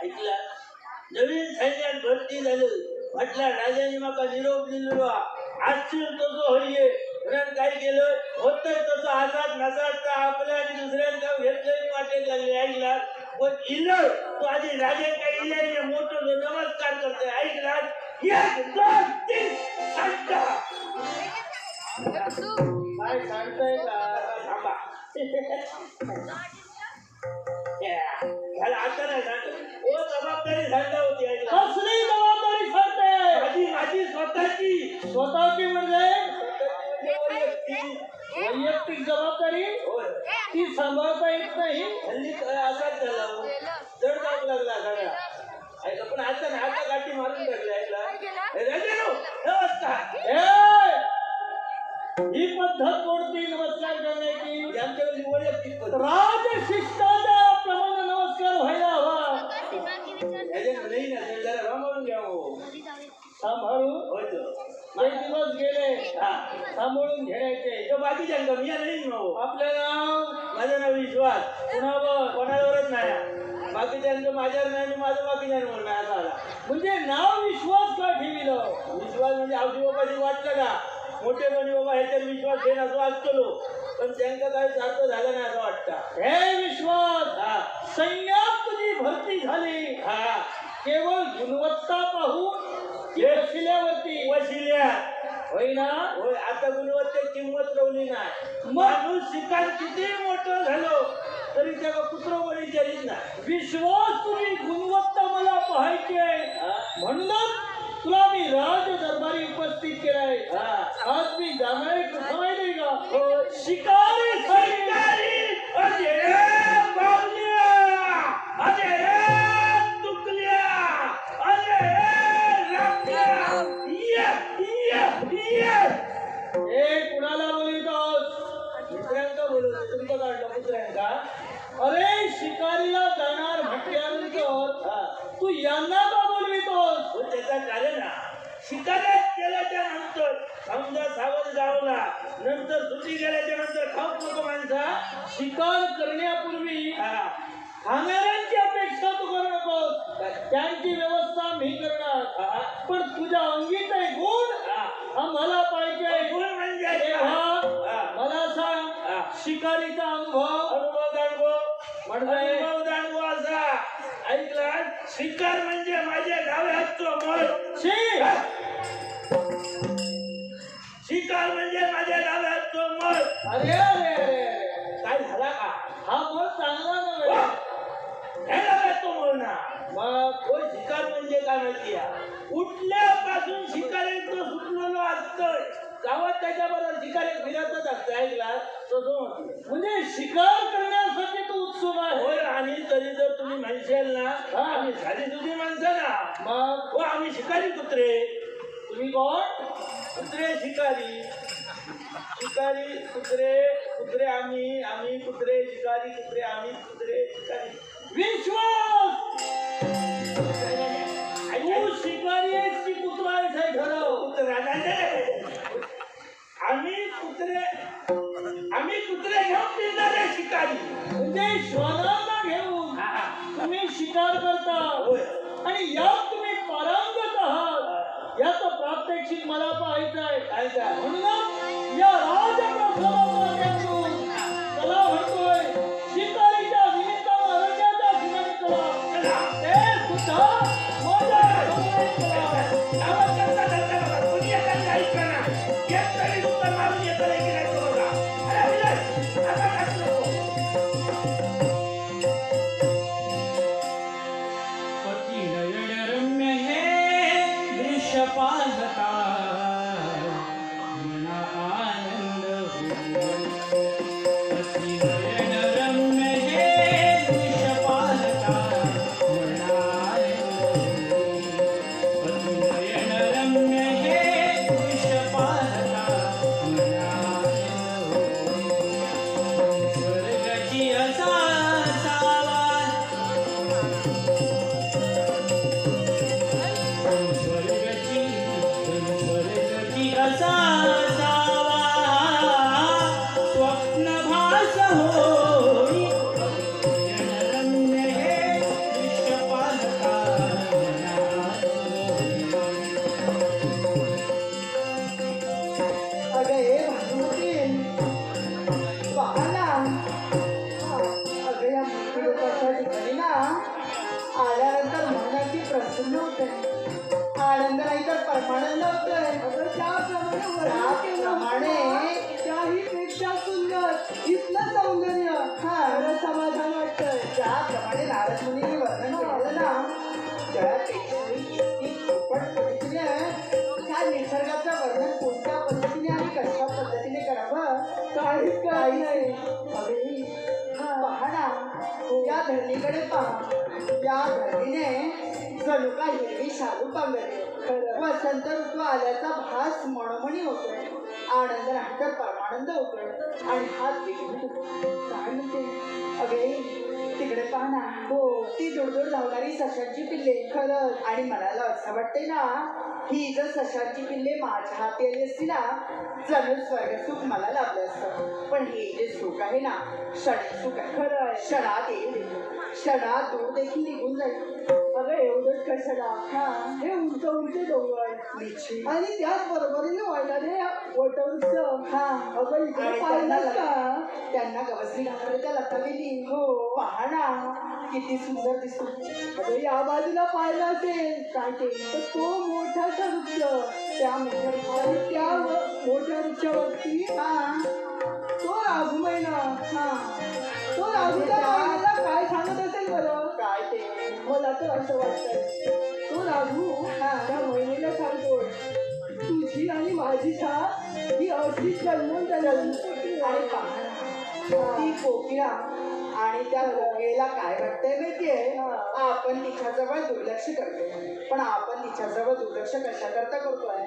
Speaker 5: ऐकला नवीन सैन्यात भरती झालं म्हटलं राजाने माका निरोप दिलेलो आजशील तसं होईये म्हणून काय केलं होतंय तसं हातात नसात आपल्या आणि दुसऱ्यांचा घेतलं वाटेल लागले. ऐकला पण इलं तो आधी राजा काय इले मोठं नमस्कार करतोय. ऐकला 1 2 3 सांगता
Speaker 1: काय सांगताय का
Speaker 5: थांबा आता नाही सांगत ओ जबाबदारी सांगता होती. ऐकला
Speaker 1: कसली जबाबदारी सांगते.
Speaker 5: माझी स्वतःची
Speaker 1: स्वतःची म्हणजे
Speaker 5: वैयक्तिक.
Speaker 1: वैयक्तिक जबाबदारी
Speaker 5: होय
Speaker 1: ती सांभाळता येत नाही.
Speaker 5: हल्ली असाच झाला हो. जड जाऊ लागला सगळा. ऐका पण आता ना आता गाठी मारून टाकली. ऐकला राजानो नमस्कार.
Speaker 1: ए! ही पद्धत कोणती नमस्कार करण्याची.
Speaker 5: आमच्याकडे वैयक्तिक पद्धत.
Speaker 1: राजशिष्टाच्या प्रमाणे नमस्कार व्हायला हवा.
Speaker 5: याच्यात नाही ना ते जरा रामावून घ्या हो.
Speaker 1: सांभाळून
Speaker 5: होय तो.
Speaker 1: एक दिवस गेले
Speaker 5: हा
Speaker 1: सांभाळून घ्यायचे.
Speaker 5: तो बाकीच्यांका मी नाही ना हो.
Speaker 1: आपलं नाव
Speaker 5: माझं नाव विश्वास.
Speaker 1: कुणावर
Speaker 5: कोणावरच नाही. बाकीच्यांचं माझ्यावर नाही आणि माझं बाकीच्यांवर नाही असा आला.
Speaker 1: म्हणजे नाव विश्वास का ठेविलं.
Speaker 5: विश्वास म्हणजे आवडी बाबाची वाटलं का मोठेपणी बाबा ह्याच्यात विश्वास घेईन असं वाटतो पण त्यांचा काही सार्थ झाला नाही असं वाटतं.
Speaker 1: हे विश्वास
Speaker 5: हा
Speaker 1: सैन्यात तुझी भरती झाली
Speaker 5: हा
Speaker 1: केवळ गुणवत्ता पाहून की वशिल्यावरती.
Speaker 5: वशिल्या
Speaker 1: होय ना.
Speaker 5: होय आता गुणवत्तेत किंमत ठेवली नाही. माणूस शिकार किती मोठं झालो तरी त्याला पुत्र कोणी विचारित नाही.
Speaker 1: विश्वास तुझी गुणवत्ता मला पाहायची आहे म्हणूनच तुला मी राज दरबारी उपस्थित केलाय. आज मी जाणार आहे कसं माहिती का शिकारी
Speaker 5: शिकारी अरे बावल्या अरे तुकल्या अरे रामल्या
Speaker 1: हे कुणाला बोलतोस.
Speaker 5: मित्रांका बोलवतो तुमचं काढलं मित्रांका.
Speaker 1: अरे शिकारीला जाणार म्हटल्यानंतर तू यांना का बोलवितोस.
Speaker 5: हो त्याचा कारण शिकाऱ्यात गेल्याच्या नंतर समजा सावध गावला नंतर सुट्टी गेल्याच्या नंतर खाऊक नको माणसा.
Speaker 1: शिकार करण्यापूर्वी खाणाऱ्यांची अपेक्षा तू करू नकोस. त्यांची व्यवस्था मी करणार पण तुझ्या अंगीचे गुण आम्हाला पाहिजे.
Speaker 5: गुण म्हणजे
Speaker 1: तेव्हा मला सांग शिकारीचा
Speaker 5: अनुभव दांडगो
Speaker 1: म्हणजे
Speaker 5: अनुभव दांडगो असा. ऐकला शिकार म्हणजे माझ्या डाव्याचं मळ. शिकार म्हणजे माझ्या डाव्याचं मळ.
Speaker 1: अरे अरे अरे
Speaker 5: काय झाला का
Speaker 1: हा मग चांगला नव्हे.
Speaker 5: हे डाव्याचं मळ ना.
Speaker 1: मग
Speaker 5: तो शिकार म्हणजे काय माहिती उठल्यापासून शिकाऱ्यांचं सुटलेलं असतं गावात त्याच्याबरोबर शिकारे फिरतच असतं. ऐकला तसं
Speaker 1: म्हणजे शिकार करण्यासाठी तू उत्सुक आहे.
Speaker 5: होय. आणि तरी जर तुम्ही म्हणशाल ना आम्ही साधी तुझी माणसं ना
Speaker 1: मग
Speaker 5: हो आम्ही शिकारी कुत्रे.
Speaker 1: तुम्ही कोण.
Speaker 5: कुत्रे शिकारी शिकारी कुत्रे कुत्रे आम्ही कुत्रे शिकारी कुत्रे आम्ही कुत्रे शिकारी.
Speaker 1: विश्वास तू शिकारी आहेस की कुत्रा आहेस हे ठरव.
Speaker 5: कुत्रा आम्ही कुत्रे घेऊन फिरणारे शिकारी.
Speaker 1: म्हणजे श्वानांना घेऊन तुम्ही शिकार करता
Speaker 5: होय.
Speaker 1: आणि यात तुम्ही पारंगत आहात याचं प्रात्यक्षिक मला पाहायचं आहे.
Speaker 5: काय काय
Speaker 1: म्हणून या राजप्रसादातून चला म्हणतोय शिकारीच्या निमित्तानं अरण्याच्या ठिकाणी चला. ते सुद्धा माझ्या समोर चला.
Speaker 5: पती
Speaker 2: प्रसन्न होतंय, आनंद नाही तर परमानंद होतोय. त्याप्रमाणे
Speaker 4: त्याही पेक्षा सुंदर इथलं सौंदर्य खरं समाधान वाटतंय.
Speaker 2: ज्याप्रमाणे नारद मुनींनी वर्णन केलं ना, त्यापेक्षाही किती खूपच पद्धतीने त्या निसर्गाचं वर्णन कोणत्या पद्धतीने आणि कशा पद्धतीने करावं
Speaker 4: काहीच काही नाही.
Speaker 2: अरे पहा ना, या धरणीकडे पहा. या धरणीने जणू का हिरवी शालू पांघरली. वसंत ऋतू आल्याचा भास मनोमनी होतोय, आनंद नाही तर परमानंद होतोय आणि हात देखील काय म्हणते अगे तिकडे पहा ना. हो, ती दुडदुड धावणारी सशांची पिल्ले. खरंच. आणि मनाला असं वाटतंय ना, ही जर सशांची पिल्ले माझ्या हाती आली असती ना, जणू स्वर्गसुख मला लाभलं असतं. पण हे जे सुख आहे ना, क्षणिक सुख आहे. खरं आहे. क्षणात येईल, क्षणात दूर देखील निघून जाईल.
Speaker 4: अगं एवढंच कशाला, हे उंच उंच डोंगर
Speaker 2: निश्चित.
Speaker 4: आणि त्याच बरोबरीने वाढणारे वटवृक्ष. अगं इकडे
Speaker 2: आणि
Speaker 4: पाहिलंस का?
Speaker 2: त्यांना गवसणी घालणाऱ्या त्या लता गेली. हो, पहा ना किती सुंदर दिसतो.
Speaker 4: अगं या बाजूला पाहिलं असेल काय ते, तर तो मोठासा वृक्ष,
Speaker 2: त्या मोठ्या
Speaker 4: आणि त्या मोठ्या वृक्षावरती तो राघुमय ना. तो राघूच्या बाईला काय सांगत असेल बरं?
Speaker 2: काय ते
Speaker 4: मला तर असं वाटतंय तो राघू त्या महिलेला सांगतोय, तुझी आणि माझी साथ ही अशीच जन्मून
Speaker 2: आणि पहा ना, ती कोकिळा आणि त्या कोकिळेला काय वाटतंय माहितीये, आपण तिच्याजवळ दुर्लक्ष करतोय. पण आपण तिच्याजवळ दुर्लक्ष कशाकरता करतोय,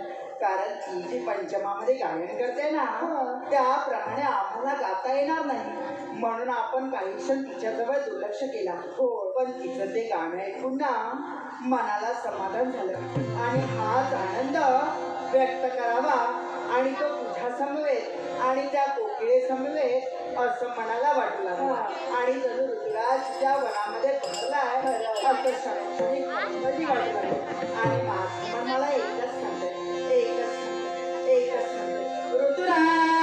Speaker 2: कारण ती जी पंचमामध्ये गायन करते ना, त्याप्रमाणे आम्हाला गाता येणार नाही, म्हणून आपण काही क्षण तिच्याजवळ दुर्लक्ष केला. हो, पण तिचं ते गाणं ऐकून ना मनाला समाधान झालं आणि हाच आनंद व्यक्त करावा आणि तो तुझ्या समवेत आणि त्या कोकिळे समवेत असं मनाला वाटलं. आणि जणू ऋतुराजच्या वनामध्ये भरलाय असं क्षणोक्षणी आनंदही वाटलं. आणि माझं मन मला एकच सांगतंय, एकच सांगतंय, ऋतुराज ऋतुराज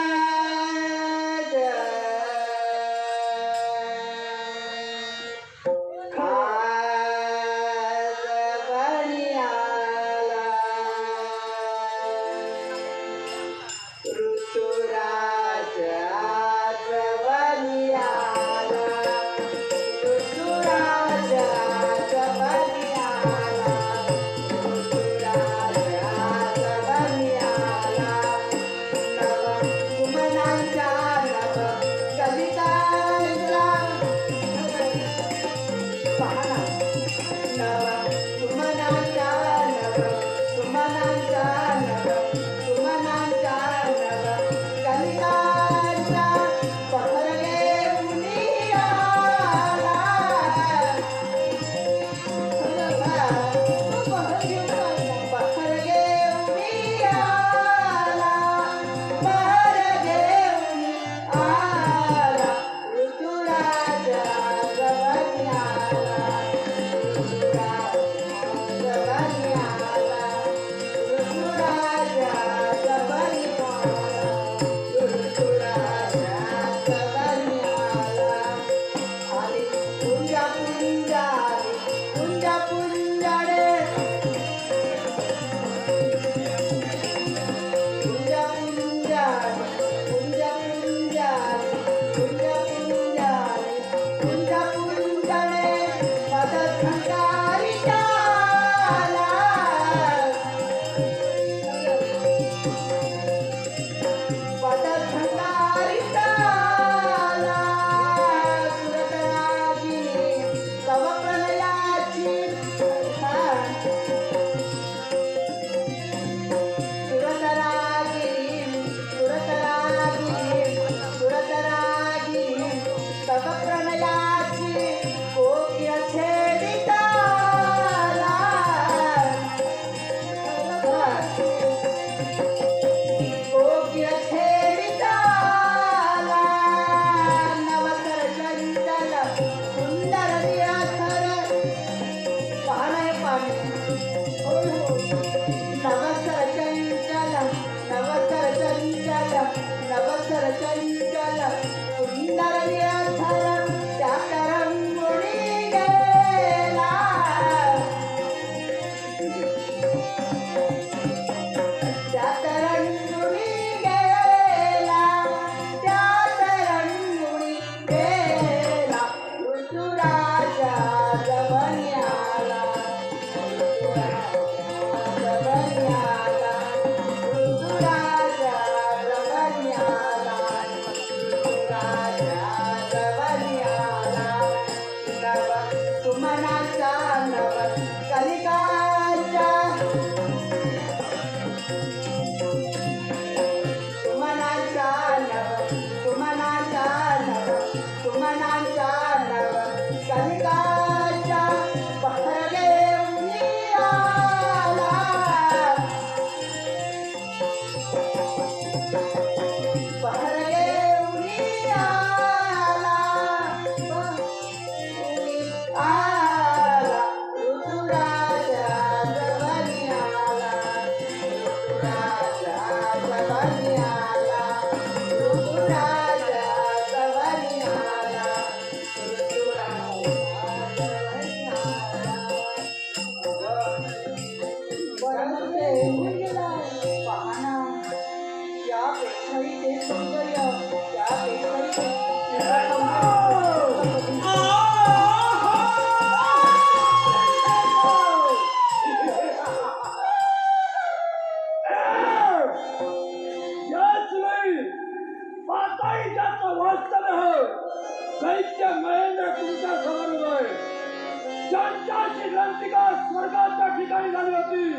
Speaker 1: ज्यांच्या श्रीलंकिका स्वर्गाच्या ठिकाणी झाली होती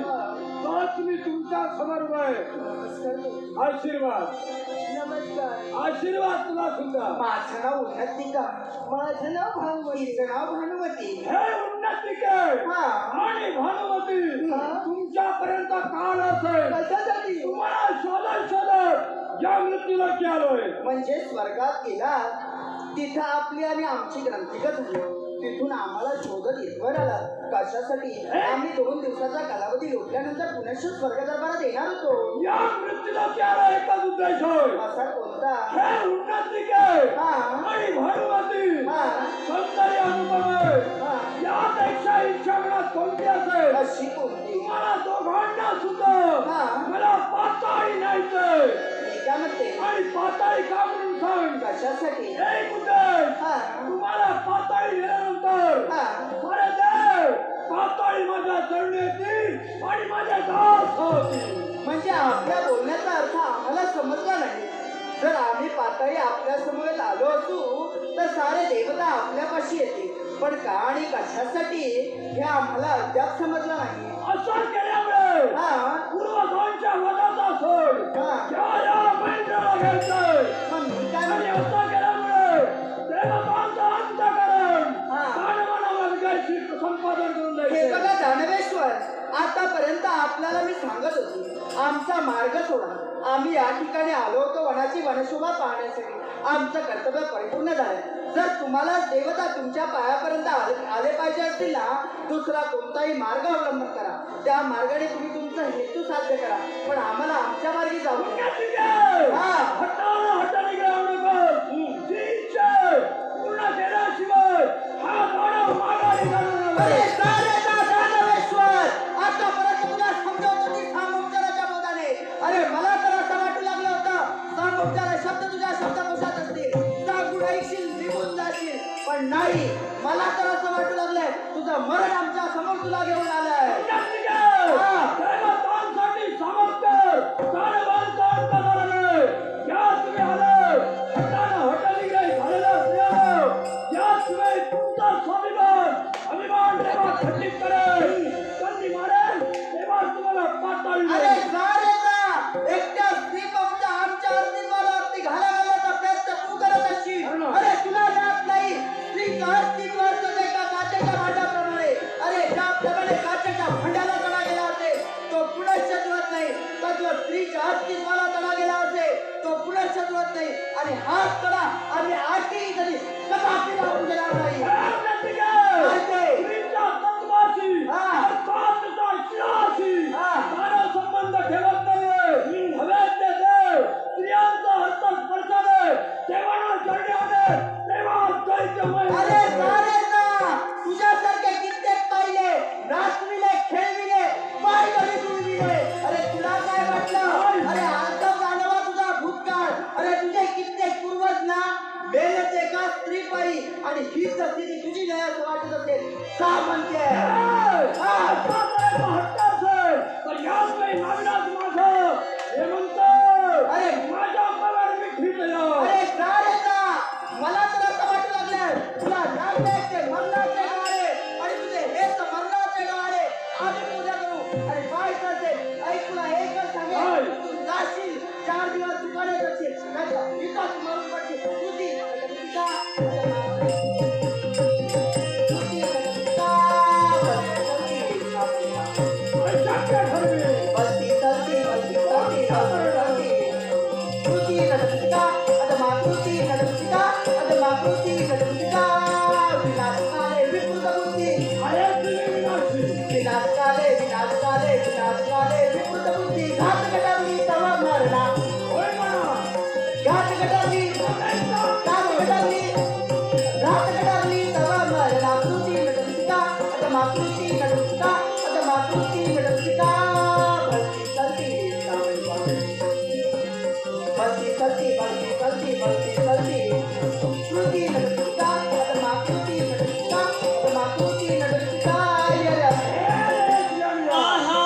Speaker 1: तोच मी तुमच्या समोर उभा आहे. आशीर्वाद आशीर्वाद तुला सुद्धा.
Speaker 2: माझं नाव उन्नतिका. माझं नाव भानुमतीचं नाव भानुमती.
Speaker 1: हे उन्नतिके आणि भानुमती तुमच्यापर्यंत काल असेल
Speaker 2: कशासाठी?
Speaker 1: तुम्हाला शोधत शोधत या मृत्यूला आलोय.
Speaker 2: म्हणजे स्वर्गात गेला तिथं आपली आणि आमची ग्रंथिकच झाली. तिथून आम्हाला शोधत इथवर आला. कशासाठी? आम्ही 2 दिवसाचा कालावधी लोटल्यानंतर पुनश्च स्वर्ग दरबारात येणार होतो.
Speaker 1: या मृत्यूला आला एकच उद्देश होय.
Speaker 2: असा कोणता?
Speaker 1: हे उन्नतिके आणि भानुमती सौंदर्य अनुभव आहे. यापेक्षा इच्छागणात कोणती असेल?
Speaker 2: अशी कोणती?
Speaker 1: तुम्हाला दोघांना सुद्धा मला पाताळी न्यायचंय.
Speaker 2: मी काय म्हणते?
Speaker 1: आणि पाताळी का म्हणून सांग.
Speaker 2: कशासाठी?
Speaker 1: एक उद्देश तुम्हाला पाताळी दिल्यानंतर सारे देव पाताळी माझ्या चरणी येतील आणि माझ्या दास होतील.
Speaker 2: म्हणजे आपल्या बोलण्याचा अर्थ आम्हाला समजला नाही. जर आम्ही पाताळी आपल्या समोर आलो असू तर सारे देवता आपल्यापाशी येतील. पण का आणि कशासाठी हे आम्हाला अद्याप समजलं नाही.
Speaker 1: असं केल्यामुळे पूर्वजांच्या वधाचा सोड या मंडळाला घ्यायचंय.
Speaker 2: मग मी काय
Speaker 1: आणि
Speaker 2: म्हणते?
Speaker 1: असं केल्यामुळे देवतांचा अंतःकरण दानवाला वर्गाची संपादन करून
Speaker 2: हे
Speaker 1: द्यायचं.
Speaker 2: बघा दानवेश्वर, आतापर्यंत आपल्याला मी सांगत होती आमचा मार्ग सोडा. आम्ही या ठिकाणी आलो होतो वनाची वनशोभा पाहण्यासाठी. आमचं कर्तव्य परिपूर्ण झालं. जर तुम्हाला देवता तुमच्या पायापर्यंत आले पाहिजे असतील ना, दुसरा कोणताही मार्ग अवलंबन करा. त्या मार्गाने तुम्ही तुमचा हेतू साध्य करा. पण आम्हाला आमच्या मार्गी जाऊ द्या.
Speaker 1: हटाने ग्रहण कर. जी इच्छा पूर्ण केल्याशिवाय हा दानव माघारी जाणार
Speaker 2: अरे
Speaker 1: नाही.
Speaker 2: सारेचा दानवेश्वर, आतापर्यंत तुला समजवत होती सामोपचाराच्या बोधाने. अरे मला तर असं वाटू लागलं होतं सामोपचार शब्द तुझ्या शब्दकोशात असतील, सांगून ऐकशील, निघून जाशील. पण नाही, मला तर असं वाटू लागलंय तुझं मरण आमच्या समोर तुला घेऊन आलंय.
Speaker 1: देवतांसाठी समर्थ दानवांचा अंतःकरण आहे. या तुम्ही आलं हटानं हटनिग्रही झालेलं असल्यानं या तुम्ही तुमचा स्वाभिमान अभिमान देवा खंडित करेल. संधी मारेल तेव्हा तुम्हाला पाताळी
Speaker 2: अरे
Speaker 1: मिळेल.
Speaker 2: सारेचा एकट्या स्त्रीपक्षा आमच्या अस्तित्वाला अगदी घालाघालाचा प्रयत्न तू करत असशील. अरे तुला जात नाही स्त्रीचं अस्तित्व असतं एका काचेच्या भांड्याप्रमाणे. अरे ज्याप्रमाणे काचेच्या भांड्याला तडा गेला असेल तो पुनश्च जुळत नाही, तर स्त्रीच्या अस्तित्वाला तडा गेला असेल तो पुनश्च जुळत नाही. आणि हाच तडा आम्ही आजही तरी कदापि लावून देणार नाही.
Speaker 1: स्त्रीच्या तत्वाशी अर्थात तिचा शिराशी दानव संबंध ठेवत नाहीये. अवैध देव स्त्रियांचा हस्तस्पर्शाने देवाला चरणी आले तेव्हा दैत्यमय
Speaker 2: अरे सारेचा तुझ्यासारखे कित्येक पाहिले, नाचविले, खेळविले, पायदळी जुळविले. अरे तुला काय वाटलं? अरे आता जाणवा तुझा भूतकाळ. अरे तुझे कित्येक पूर्वज ना मेलेच एका स्त्रीपायी. आणि हीच स्थिती तुझी नाही असं वाटत असेल का म्हणते?
Speaker 1: तर याच काही नाविलाज माझं हे म्हणतो.
Speaker 2: अरे
Speaker 1: माझ्या अंगावर मी ठिकलो.
Speaker 2: अरे सारेचा मला तर असं वाटू लागलंय तुला लागले ते मरणाचे डोळे आणि तुझे हेच मरणाचे डोळे. आम्ही पूजा करू आणि काय करते ऐक, तुला एकच सांगेल, तू जाशील 4 दिवस दुकाने जाशील, नाहीतर इथंच मरून पडशील. तुझी
Speaker 1: शक्य ठरवे. आहेच तुम्ही विनाशी. होय म्हणा.
Speaker 5: आहा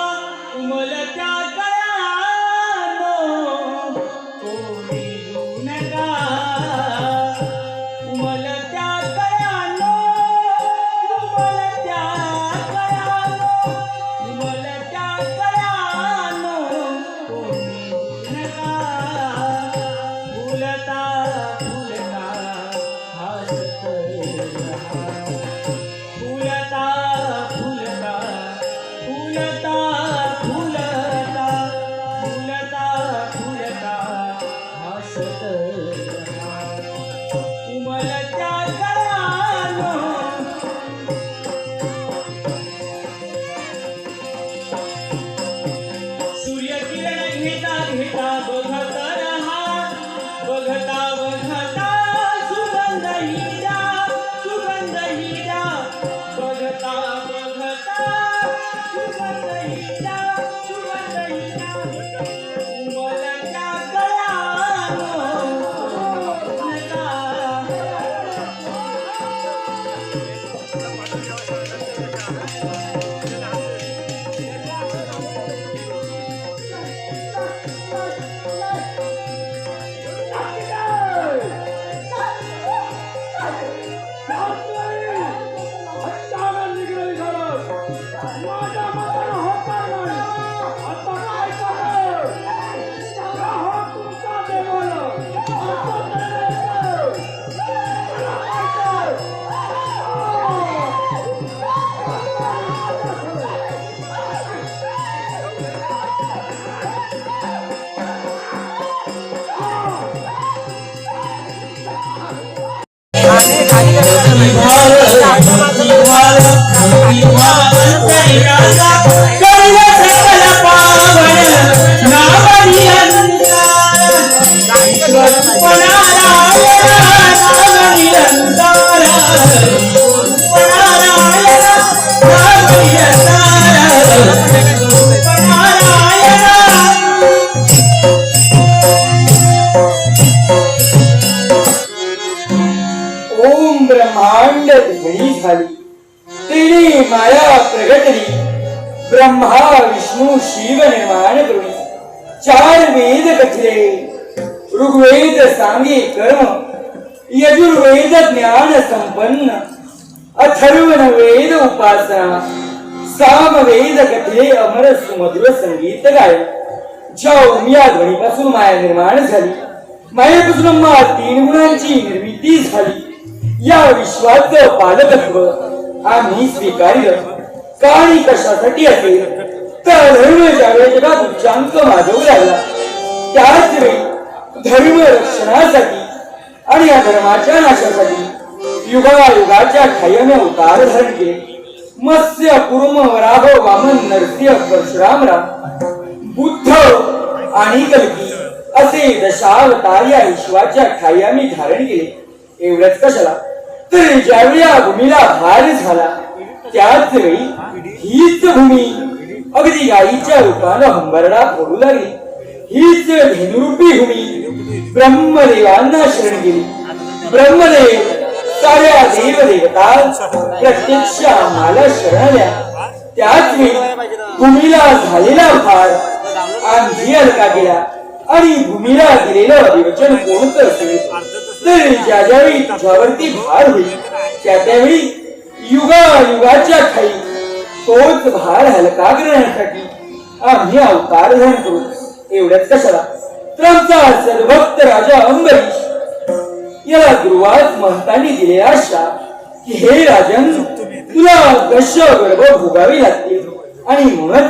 Speaker 5: उमलत्या गळ्यानो कोणी येऊ नका. उमलत्या गळ्यानो उमलत्या राजा कळलं सकल पावन नाम निरंतर स्वरूपनारायण नाम निरंतर स्वरूपनारायण नाम निरंतर स्वरूपनारायण
Speaker 6: ओम ब्रह्मांड ध्वनी झाली तेने माया प्रगटली ब्रह्मा विष्णू शिव निर्माण करुणी चार वेद कथिले ऋग्वेद सांगे कर्म यजुर्वेद ज्ञान संपन्न अथर्वण वेद उपासना सामवेद कथिले अमर सुमधुर संगीत गायन ज्या उमिया ध्वनीपासून माया निर्माण झाली मायेपासून अम्मा 3 गुणांची निर्मिती झाली या विश्वाचं पालकत्व आम्ही स्वीकारलं काही कशासाठी असेल तर धर्म ज्यावेळी जगात उच्चांक माजवू लागला त्याच वेळी धर्म रक्षणासाठी आणि या धर्माच्या नाशासाठी युगायुगाच्या ठाय्याने अवतार धारण केले मत्स्य कुर्म वराह वामन नरसिंह परशुराम राम बुद्ध आणि कल्की असे दशावतार या ईश्वराच्या ठाय्याने धारण केले एवढंच कशाला तर ज्यावेळी या भूमीला भार झाला त्याच वेळी हीच भूमी अगदी गाईच्या रूपानं हंबरडा फोडू लागली हीच धेनुरूपी भूमी ब्रह्मदेवांना शरण गेली ब्रह्मदेव साऱ्या देव देवता प्रत्यक्ष आम्हाला शरण आल्या त्याच वेळी भूमीला झालेला भार आम्ही हलका केला आणि भूमीला दिलेलं अभिवचन कोणतं असेल तर ज्या ज्यावेळी तुझ्यावरती भार होईल त्यावेळी युगायुगाच्या खाली तोच भार हलका करण्यासाठी आम्ही अवतार धारण करू एवढ्याच कशाला तर आमचा सद्भक्त राजा अंबरीश याला दुर्वास महंतांनी दिलेला शाप की हे राजन तुला दश गर्भ भोगावी लागतील आणि म्हणून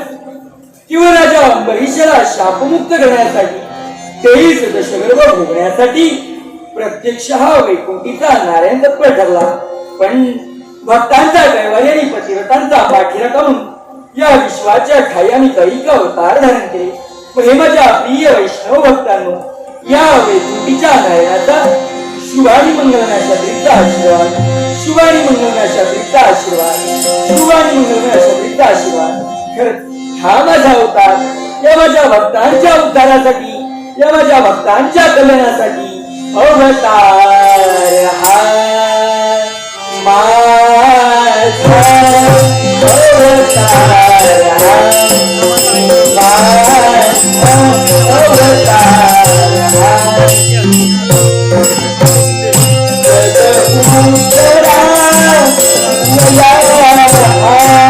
Speaker 6: किंवा राजा अंबरीशाला शापमुक्त करण्यासाठी 23 दशगर्भ भोगण्यासाठी प्रत्यक्ष हा वैकुंठीचा नारायण तत्पर ठरला पण भक्तांचा कैवारी आणि पतिव्रतांचा पाठीरा करून या विश्वाच्या ठाय्याने कैक अवतार धारण केले प्रेमाच्या प्रिय वैष्णव भक्तांनो या वैकुंठीच्या नारायणाचा शुभानी मंगलनाशात्रीचा आशीर्वाद शुभानी मंगलनाशात्रीचा आशीर्वाद शुभानी मंगलनाशात्रीचा आशीर्वाद खरंच हा माझा अवतार या माझ्या भक्तांच्या उद्धारासाठी या माझ्या भक्तांच्या कल्याणासाठी अवतार हा माझा अवतार अवतार